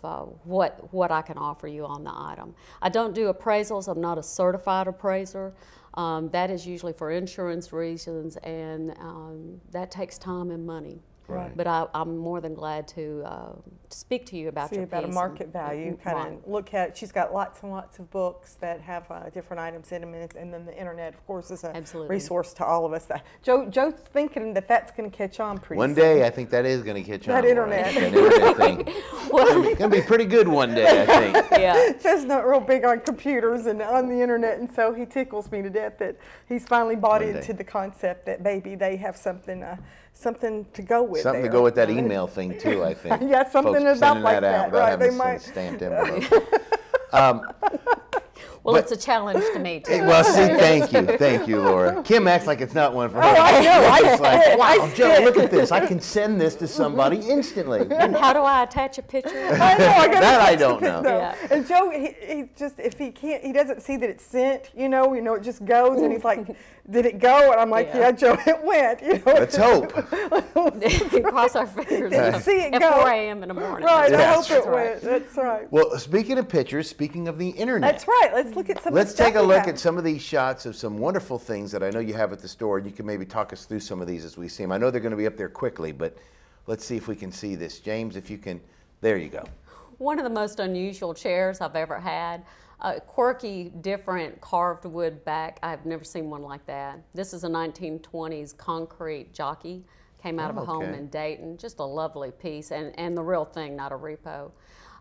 what I can offer you on the item. I don't do appraisals. I'm not a certified appraiser. That is usually for insurance reasons, and that takes time and money. Right. But I'm more than glad to speak to you about your piece. A market value, kind of look at. She's got lots and lots of books that have different items in them, and then the internet, of course, is a resource to all of us. Joe's thinking that that's going to catch on pretty soon. One day, I think that is going to catch on. That internet. That internet thing. It's going to be pretty good one day, I think. Yeah. Joe's not real big on computers and on the internet, and so he tickles me to death that he's finally bought into the concept that maybe they have something to go with. Something to go with that email thing too, I think. Yeah, something about like that, right? They might stamped envelope. Well, it's a challenge to me too. Well, see, thank you, Laura. Kim acts like it's not one for her. Oh, I know. It's like, wow, Joe, look at this. I can send this to somebody instantly. And how do I attach a picture? I know. I don't know. Yeah. And Joe, he just, if he can't, he doesn't see that it's sent. It just goes, and he's like, "Did it go?" And I'm like, "Yeah, Joe, it went." Let's hope. Cross our fingers. Didn't see it go at 4 a.m. in the morning. Right. I hope it went. That's right. Well, speaking of pictures, speaking of the internet. That's right. Let's look at some. Let's take a look at some of these shots of some wonderful things that I know you have at the store, and you can maybe talk us through some of these as we see them. I know they're going to be up there quickly, but let's see if we can see this. James, if you can, there you go. one of the most unusual chairs I've ever had. Quirky, different carved wood back. I've never seen one like that. This is a 1920s concrete jockey. Came out of a home in Dayton. Just a lovely piece, and the real thing, not a repo.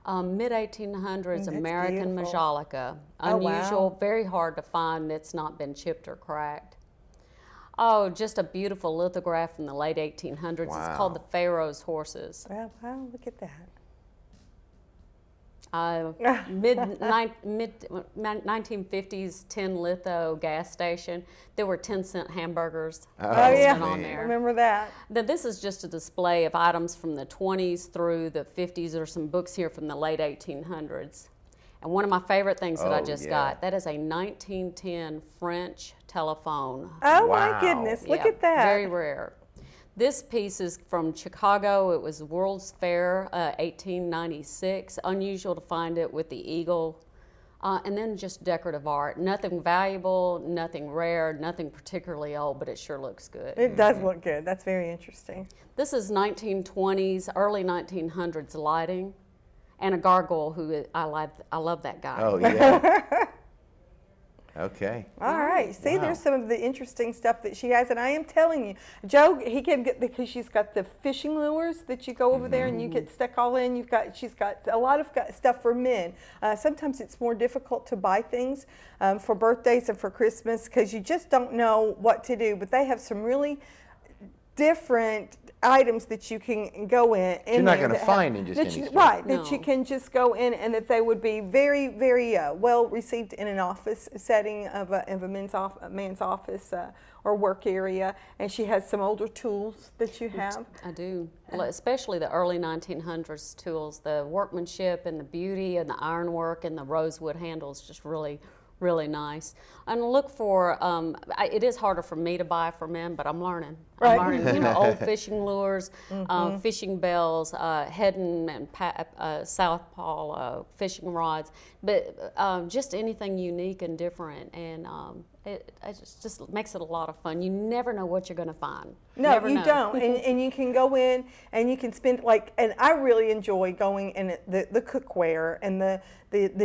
Mid-1800s American Majolica. Unusual, very hard to find that's not been chipped or cracked. Oh, just a beautiful lithograph from the late 1800s. Wow. It's called the Pharaoh's Horses. Wow, look at that. Mid-1950s tin litho gas station. There were 10-cent hamburgers on there. Remember that. Now, this is just a display of items from the 20s through the 50s. There are some books here from the late 1800s. And one of my favorite things that I just got, that is a 1910 French telephone. Oh, my goodness. Look at that. Very rare. This piece is from Chicago. It was World's Fair, 1896. Unusual to find it with the eagle. And then just decorative art. Nothing valuable, nothing rare, nothing particularly old, but it sure looks good. It does look good. That's very interesting. This is 1920s, early 1900s lighting. And a gargoyle who I love that guy. Oh, yeah. Okay. All right. See, there's some of the interesting stuff that she has, and I am telling you, Joe, he can get, because she's got the fishing lures that you go over there and you get stuck all in. She's got a lot of stuff for men. Sometimes it's more difficult to buy things for birthdays and for Christmas because you just don't know what to do. But they have some really different items that you can go in. You're not going to find in just any store. Right, that you can just go in and that they would be very, very well received in an office setting of a man's office or work area. And she has some older tools that you have. I do, especially the early 1900s tools. The workmanship and the beauty and the ironwork and the rosewood handles just really nice. And look for, it is harder for me to buy for men, but I'm learning. Right. I'm learning, old fishing lures, fishing bells, Heddon and Southpaw fishing rods, but just anything unique and different. And it just makes it a lot of fun. You never know what you're going to find. No, you don't. And you can go in and you can spend, and I really enjoy going in the cookware and the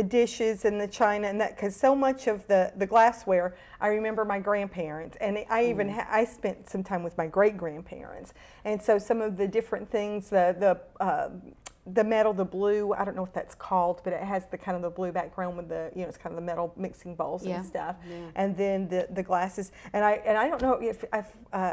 dishes and the china and that, because so much of the glassware, I remember my grandparents, and I spent some time with my great-grandparents, and so some of the different things, the metal, the blue, I don't know what that's called, but it has the kind of the blue background with the, it's kind of the metal mixing bowls and stuff. Yeah. And then the glasses. And I don't know if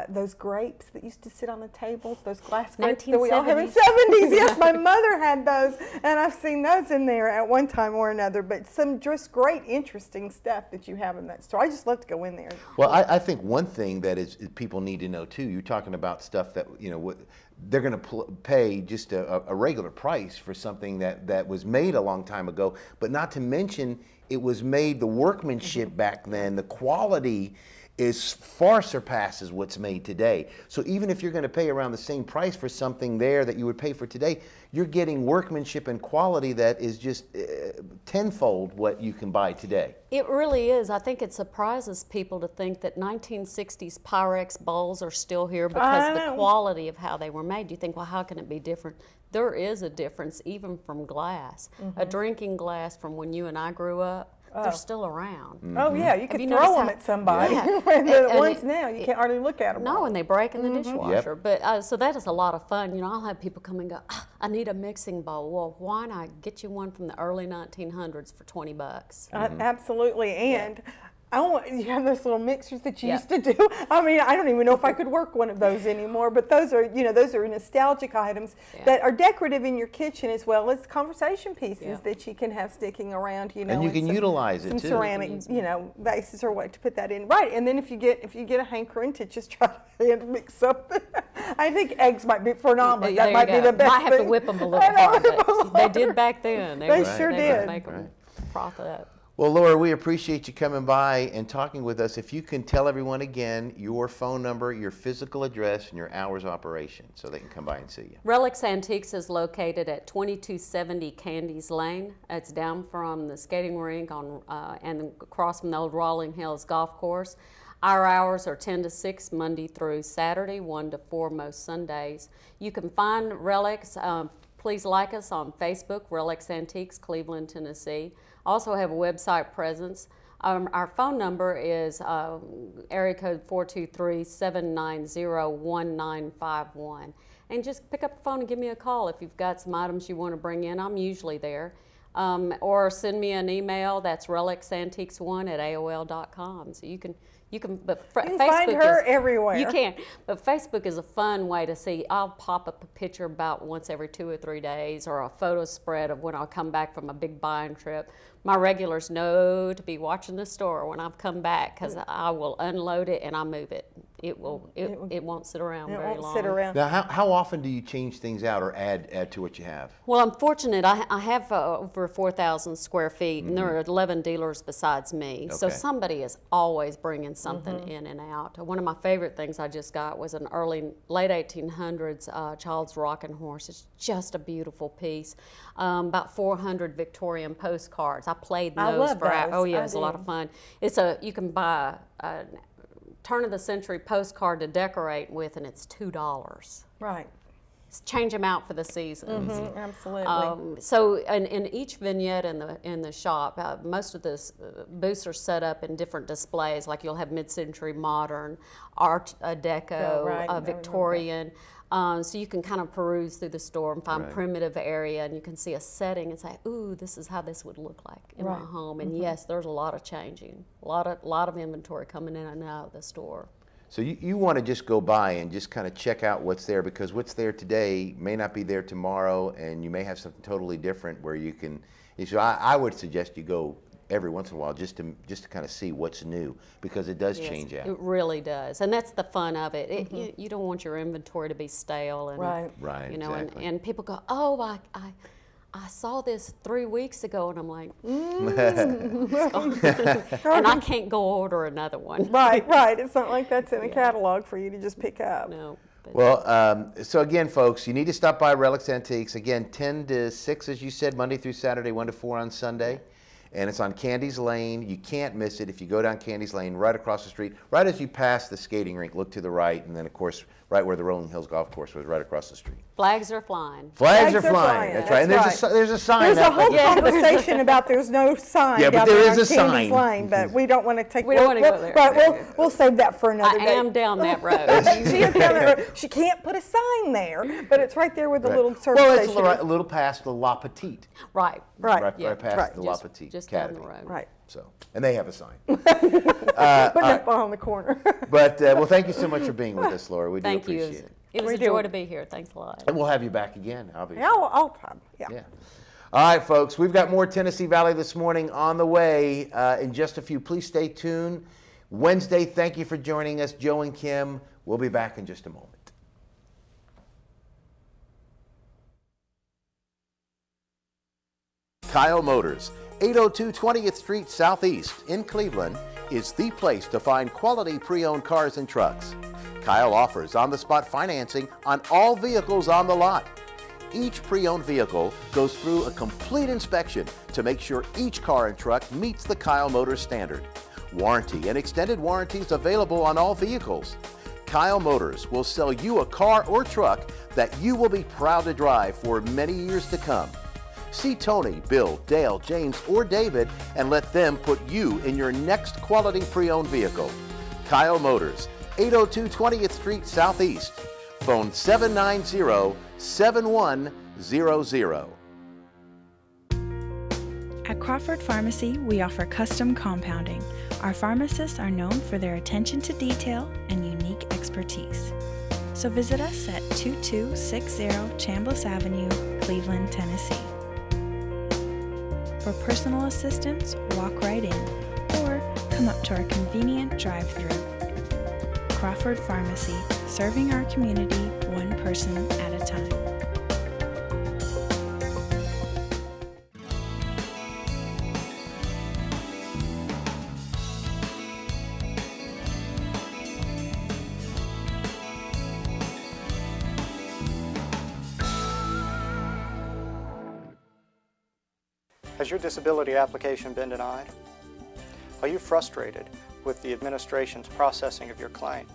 those grapes that used to sit on the tables, those glass grapes that we all have in the 70s. Yes, my mother had those, and I've seen those in there at one time or another. But some just great, interesting stuff that you have in that store. I just love to go in there. Well, I think one thing that is people need to know too, you're talking about stuff that, they're going to pay just a regular price for something that was made a long time ago, but not to mention it was made, the workmanship back then, the quality far surpasses what's made today. So even if you're going to pay around the same price for something there that you would pay for today, you're getting workmanship and quality that is just tenfold what you can buy today. It really is. I think it surprises people to think that 1960s Pyrex bowls are still here because of the quality of how they were made. You think, well, how can it be different? There is a difference even from glass. A drinking glass from when you and I grew up, they're still around. Oh yeah, you could throw them at somebody. The ones now, you can't hardly look at them. No, and they break in the dishwasher. But so that is a lot of fun. I'll have people come and go, I need a mixing bowl. Well, why not get you one from the early 1900s for $20? Absolutely, and you have those little mixers that you used to do. I mean, I don't even know if I could work one of those anymore, but those are, those are nostalgic items that are decorative in your kitchen as well as conversation pieces that you can have sticking around, And you can utilize it too. Some ceramic, vases or what to put that in. Right, and then if you get a hankering to just try to mix something, I think eggs might be for an omelet. That might be the best thing. Might have to whip them a little hard. They did back then. They sure did. Make them froth up. Well, Laura, we appreciate you coming by and talking with us. If you can tell everyone again your phone number, your physical address, and your hours of operation so they can come by and see you. Relics Antiques is located at 2270 Candies Lane. It's down from the skating rink and across from the old Rolling Hills Golf Course. Our hours are 10 to 6 Monday through Saturday, 1 to 4 most Sundays. You can find Relics please like us on Facebook, Relics Antiques, Cleveland, Tennessee. Also have a website presence. Our phone number is area code 423-790-1951. And just pick up the phone and give me a call if you've got some items you want to bring in. I'm usually there. Or send me an email. That's relicsantiques1@aol.com. So you can Facebook find her everywhere. You can, but Facebook is a fun way to see. I'll pop up a picture about once every 2 or 3 days, or a photo spread of when I'll come back from a big buying trip. My regulars know to be watching the store when I've come back, because I will unload it and I move it. It won't sit around very long. It won't sit around. Now, how often do you change things out or add to what you have? Well, I'm fortunate. I have over 4,000 square feet, and there are 11 dealers besides me. So somebody is always bringing something in and out. One of my favorite things I just got was an late 1800s Child's Rocking Horse. It's just a beautiful piece. About 400 Victorian postcards. I played those. I love those. Oh yeah, it's a lot of fun. You can buy a turn-of-the-century postcard to decorate with, and it's $2. Right. Change them out for the seasons. Absolutely. So in each vignette in the shop, most of the booths are set up in different displays. Like you'll have mid-century modern, Art Deco, Victorian. So you can kind of peruse through the store and find primitive area, and you can see a setting and say, ooh, this is how this would look like in my home. And yes, there's a lot of changing, a lot of inventory coming in and out of the store. So you want to just go by and just kind of check out what's there, because what's there today may not be there tomorrow, and you may have something totally different where you can. So I would suggest you go every once in a while just to kind of see what's new, because it does change out. It really does, and that's the fun of it. You don't want your inventory to be stale, and you know, exactly. and people go, oh, I saw this 3 weeks ago, and I'm like, and I can't go order another one. Right. It's not like that's in a catalog for you to just pick up. No. Well, so again, folks, you need to stop by Relics Antiques. Again, 10 to 6, as you said, Monday through Saturday, 1 to 4 on Sunday. And it's on Candy's Lane. You can't miss it if you go down Candy's Lane, right across the street. Right as you pass the skating rink, look to the right, and then, of course, right where the Rolling Hills Golf Course was, right across the street. Flags are flying. Flags are flying. That's right. And there's a sign. There's a whole conversation about there's no sign down there on Candy's Lane, but we don't want to take. We don't want to go there. Right. We'll save that for another day. I am down that road. She is down that road. She can't put a sign there, but it's right there with the little service station. Well, it's a little past the La Petite. Right past the La Petite just Academy. down the road. Right. So, and they have a sign. Put it on the corner. But well, thank you so much for being with us, Laura. We do appreciate it. It was a joy to be here. Thanks a lot. And we'll have you back again, obviously. Yeah, all the time. Yeah. All right, folks, we've got more Tennessee Valley this morning on the way in just a few. Please stay tuned. Wednesday, thank you for joining us, Joe and Kim. We'll be back in just a moment. Kyle Motors, 802 20th Street Southeast in Cleveland, is the place to find quality pre-owned cars and trucks. Kyle offers on-the-spot financing on all vehicles on the lot. Each pre-owned vehicle goes through a complete inspection to make sure each car and truck meets the Kyle Motors standard. Warranty and extended warranties available on all vehicles. Kyle Motors will sell you a car or truck that you will be proud to drive for many years to come. See Tony, Bill, Dale, James, or David and let them put you in your next quality pre-owned vehicle. Kyle Motors, 802 20th Street Southeast. Phone 790-7100. At Crawford Pharmacy, we offer custom compounding. Our pharmacists are known for their attention to detail and unique expertise. So visit us at 2260 Chambliss Avenue, Cleveland, Tennessee. For personal assistance, walk right in or come up to our convenient drive-thru. Crawford Pharmacy, serving our community one person at a time. Has your disability application been denied? Are you frustrated with the administration's processing of your claim?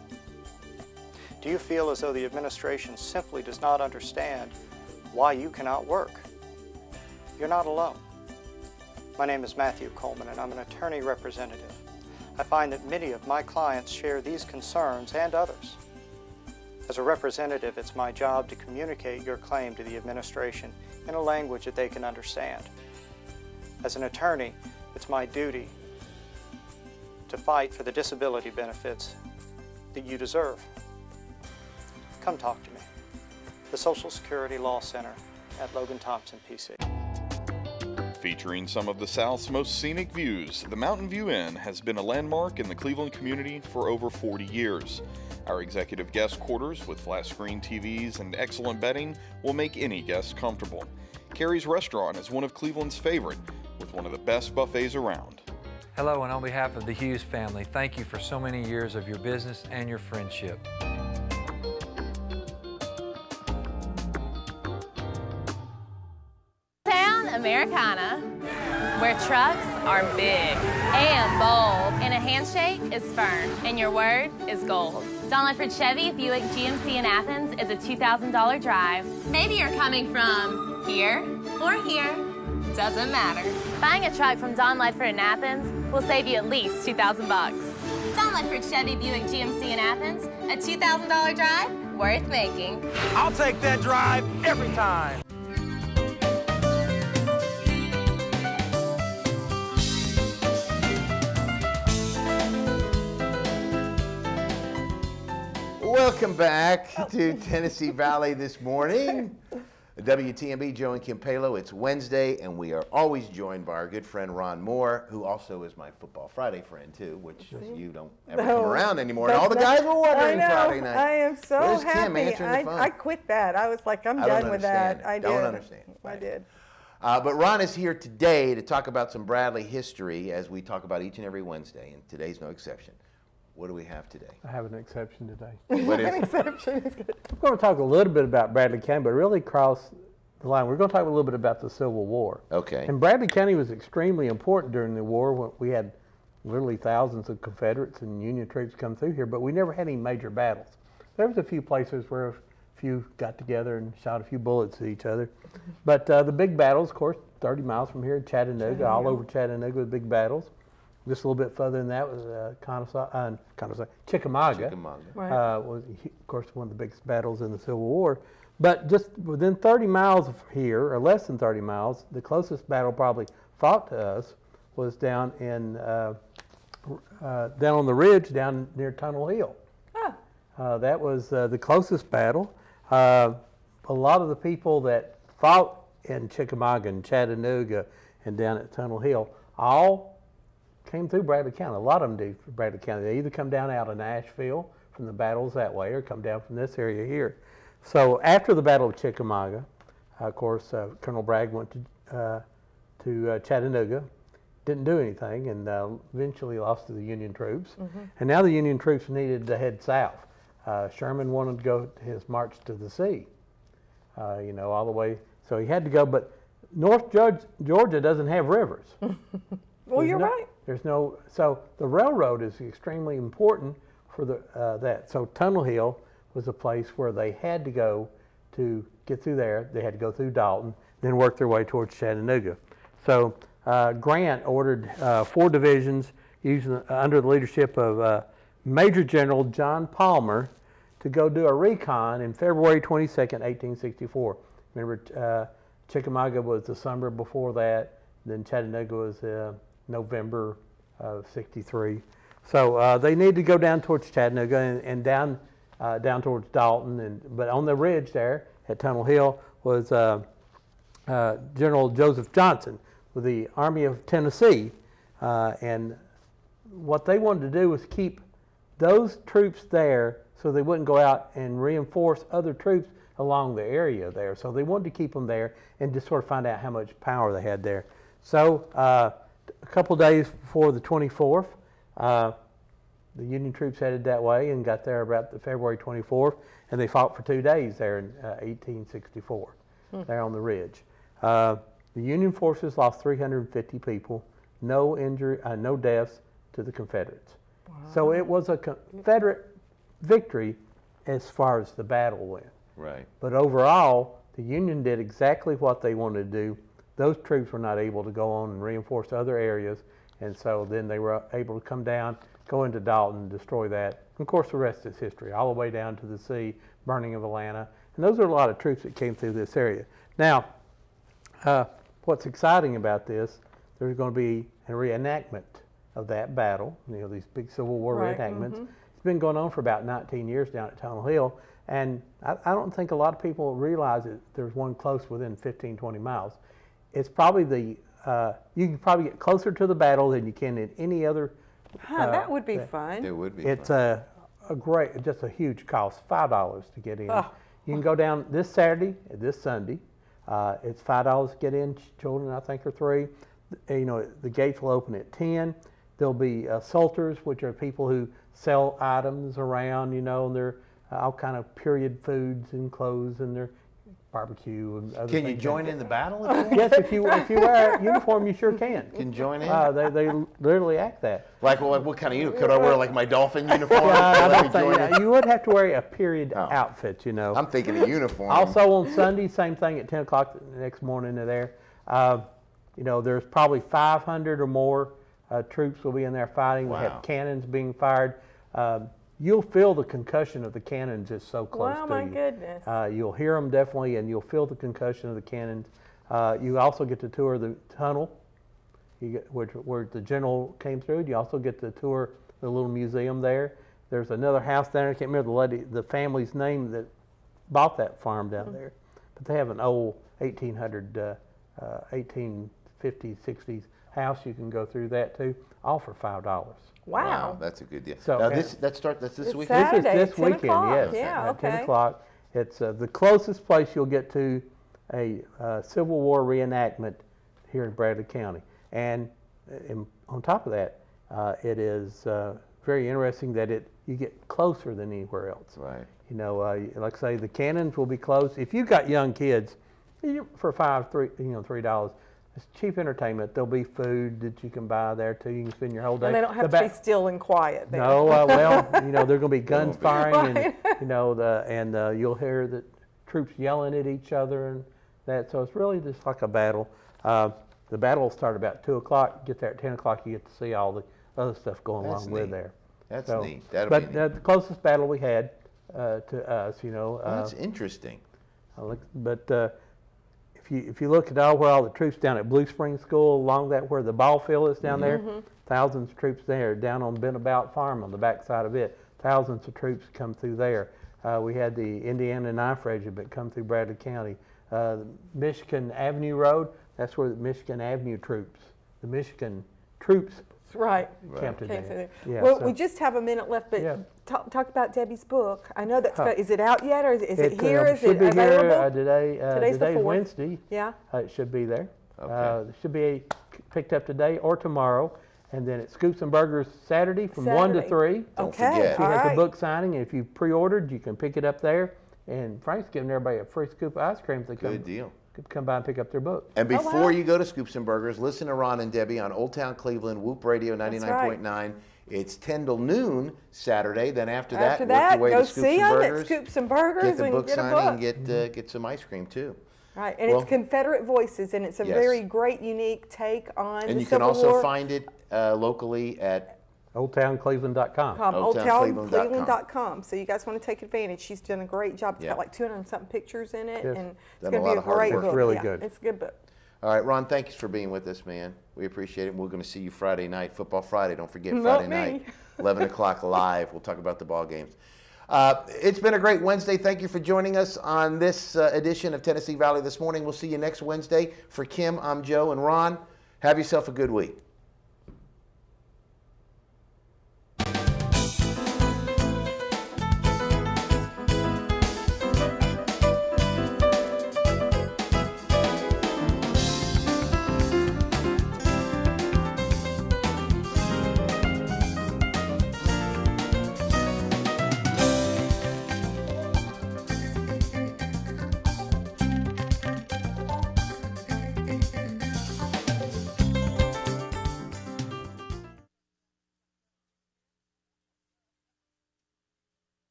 Do you feel as though the administration simply does not understand why you cannot work. You're not alone. My name is Matthew Coleman, and I'm an attorney representative. I find that many of my clients share these concerns and others. As a representative, it's my job to communicate your claim to the administration in a language that they can understand. As an attorney, it's my duty to fight for the disability benefits that you deserve. Come talk to me. The Social Security Law Center at Logan Thompson, PC. Featuring some of the South's most scenic views, the Mountain View Inn has been a landmark in the Cleveland community for over 40 years. Our executive guest quarters with flat screen TVs and excellent bedding will make any guest comfortable. Carrie's Restaurant is one of Cleveland's favorite, with one of the best buffets around. Hello, and on behalf of the Hughes family, thank you for so many years of your business and your friendship. Americana, where trucks are big and bold, and a handshake is firm, and your word is gold. Don Ledford Chevy Buick GMC in Athens is a $2,000 drive. Maybe you're coming from here or here, doesn't matter. Buying a truck from Don Ledford in Athens will save you at least $2,000 bucks. Don Ledford Chevy Buick GMC in Athens, a $2,000 drive worth making. I'll take that drive every time. Welcome back to Tennessee Valley this morning. WTMB, Joe and Kim Palo. It's Wednesday, and we are always joined by our good friend Ron Moore, who also is my Football Friday friend, too, which you don't ever come around anymore. And all the guys were wondering Friday night. I am so Where's happy. Kim answering the phone? I quit that. I was like, I'm done with that. I don't understand. I did. But Ron is here today to talk about some Bradley history, as we talk about each and every Wednesday, and today's no exception. What do we have today? I have an exception today. What is An exception is good. We're going to talk a little bit about Bradley County, but really cross the line. We're going to talk a little bit about the Civil War. Okay. And Bradley County was extremely important during the war when we had literally thousands of Confederates and Union troops come through here, but we never had any major battles. There was a few places where a few got together and shot a few bullets at each other. But the big battles, of course, 30 miles from here, Chattanooga, all over Chattanooga with big battles. Just a little bit further than that was Chickamauga. Right. Was, of course, one of the biggest battles in the Civil War. But just within 30 miles of here, or less than 30 miles, the closest battle probably fought to us was down in down on the ridge down near Tunnel Hill. That was the closest battle. A lot of the people that fought in Chickamauga and Chattanooga and down at Tunnel Hill all came through Bradley County. A lot of them do for Bradley County. They either come down out of Nashville from the battles that way or come down from this area here. So after the Battle of Chickamauga, of course, Colonel Bragg went to Chattanooga, didn't do anything, and eventually lost to the Union troops. And now the Union troops needed to head south. Sherman wanted to go his march to the sea, you know, all the way. So he had to go, but North Georgia doesn't have rivers. Well, you're right. There's no, so the railroad is extremely important for that. So Tunnel Hill was a place where they had to go to get through there. They had to go through Dalton, then work their way towards Chattanooga. So Grant ordered 4 divisions using, under the leadership of Major General John Palmer to go do a recon in February 22nd, 1864. Remember, Chickamauga was the summer before that, then Chattanooga was November of '63. So they needed to go down towards Chattanooga and down towards Dalton, but on the ridge there at Tunnel Hill was General Joseph Johnson with the Army of Tennessee, and what they wanted to do was keep those troops there so they wouldn't go out and reinforce other troops along the area there. So they wanted to keep them there and just sort of find out how much power they had there. So a couple days before the 24th, the Union troops headed that way and got there about the February 24th, and they fought for 2 days there in 1864, there on the ridge. The Union forces lost 350 people, no deaths to the Confederates. Wow. So it was a Confederate victory as far as the battle went. Right. But overall, the Union did exactly what they wanted to do. Those troops were not able to go on and reinforce other areas, and so then they were able to come down, go into Dalton, destroy that. Of course, the rest is history, all the way down to the sea, burning of Atlanta. And those are a lot of troops that came through this area. Now, what's exciting about this, there's going to be a reenactment of that battle, these big Civil War reenactments. It's been going on for about 19 years down at Tunnel Hill, and I don't think a lot of people realize that there's one close within 15, 20 miles. It's probably you can probably get closer to the battle than you can in any other. That would be fun. It would be. It's fun. just a huge cost, $5 to get in. You can go down this Saturday, this Sunday. It's $5 to get in. Children, I think, are $3. The gates will open at 10. There'll be salters, which are people who sell items around, and they're all kind of period foods and clothes and their barbecue and other things. Can you join in the battle? Yes, if you wear a uniform, you sure can. Can join in? They literally act that. Like what kind of uniform? Could I wear like my dolphin uniform? You would have to wear a period outfit, I'm thinking a uniform. Also on Sunday, same thing at 10 o'clock the next morning there. There's probably 500 or more troops will be in there fighting. Wow. We have cannons being fired. You'll feel the concussion of the cannons is so close to you. Oh my goodness. You'll hear them definitely, and you'll feel the concussion of the cannons. You also get to tour the tunnel, where the general came through. You also get to tour the little museum there. There's another house down there. I can't remember the family's name that bought that farm down there, but they have an old 1850s, 60s house. You can go through that too, all for $5. Wow, that's a good deal. So, now this weekend. Saturday, this weekend, 10 o'clock. yes. Yeah, at okay. 10 o'clock. It's the closest place you'll get to a Civil War reenactment here in Bradley County. And on top of that, it is very interesting that you get closer than anywhere else. Right. Like I say, the cannons will be close. If you've got young kids, for $3. It's cheap entertainment. There'll be food that you can buy there too. You can spend your whole day. And they don't have to be still and quiet there. No, there's going to be guns firing, and you'll hear the troops yelling at each other and that. So it's really just like a battle. The battle will start about 2 o'clock. Get there at 10 o'clock. You get to see all the other stuff going along with there. That's neat. But the closest battle we had to us, that's interesting. But. If you look at where all the troops down at Blue Spring School, along that where the ball field is down there, thousands of troops there. Down on Benabout Farm on the backside of it, thousands of troops come through there. We had the Indiana Knife Regiment come through Bradley County. Michigan Avenue Road, that's where the Michigan Avenue troops, the Michigan troops camped in there. Yeah, well, we just have a minute left, but talk about Debbie's book. I know that's is it out yet, or is it here? Is it available? Today's Wednesday. Yeah. It should be there. Okay. It should be picked up today or tomorrow. And then at Scoops and Burgers Saturday from 1 to 3. Don't forget. She has the book signing, and if you pre-ordered, you can pick it up there. And Frank's giving everybody a free scoop of ice cream if they come by and pick up their book. And before you go to Scoops and Burgers, listen to Ron and Debbie on Old Town Cleveland, Whoop Radio 99.9. It's 10 till noon Saturday. Then after that, work your way to Scoops and Burgers. Scoops and Burgers, get the and book get signing and get some ice cream too. Right, and it's Confederate Voices, and it's a very great, unique take on the Civil War. And you can also find it locally at OldTownCleveland.com. OldTownCleveland.com. So you guys want to take advantage. She's done a great job. It's got like 200-something pictures in it, and it's going to be a great book. It's really good. It's a good book. All right, Ron, thanks for being with us, man. We appreciate it. We're going to see you Friday night, Football Friday. Don't forget Friday night, 11 o'clock live. We'll talk about the ball games. It's been a great Wednesday. Thank you for joining us on this edition of Tennessee Valley This Morning. We'll see you next Wednesday. For Kim, I'm Joe, and Ron, have yourself a good week.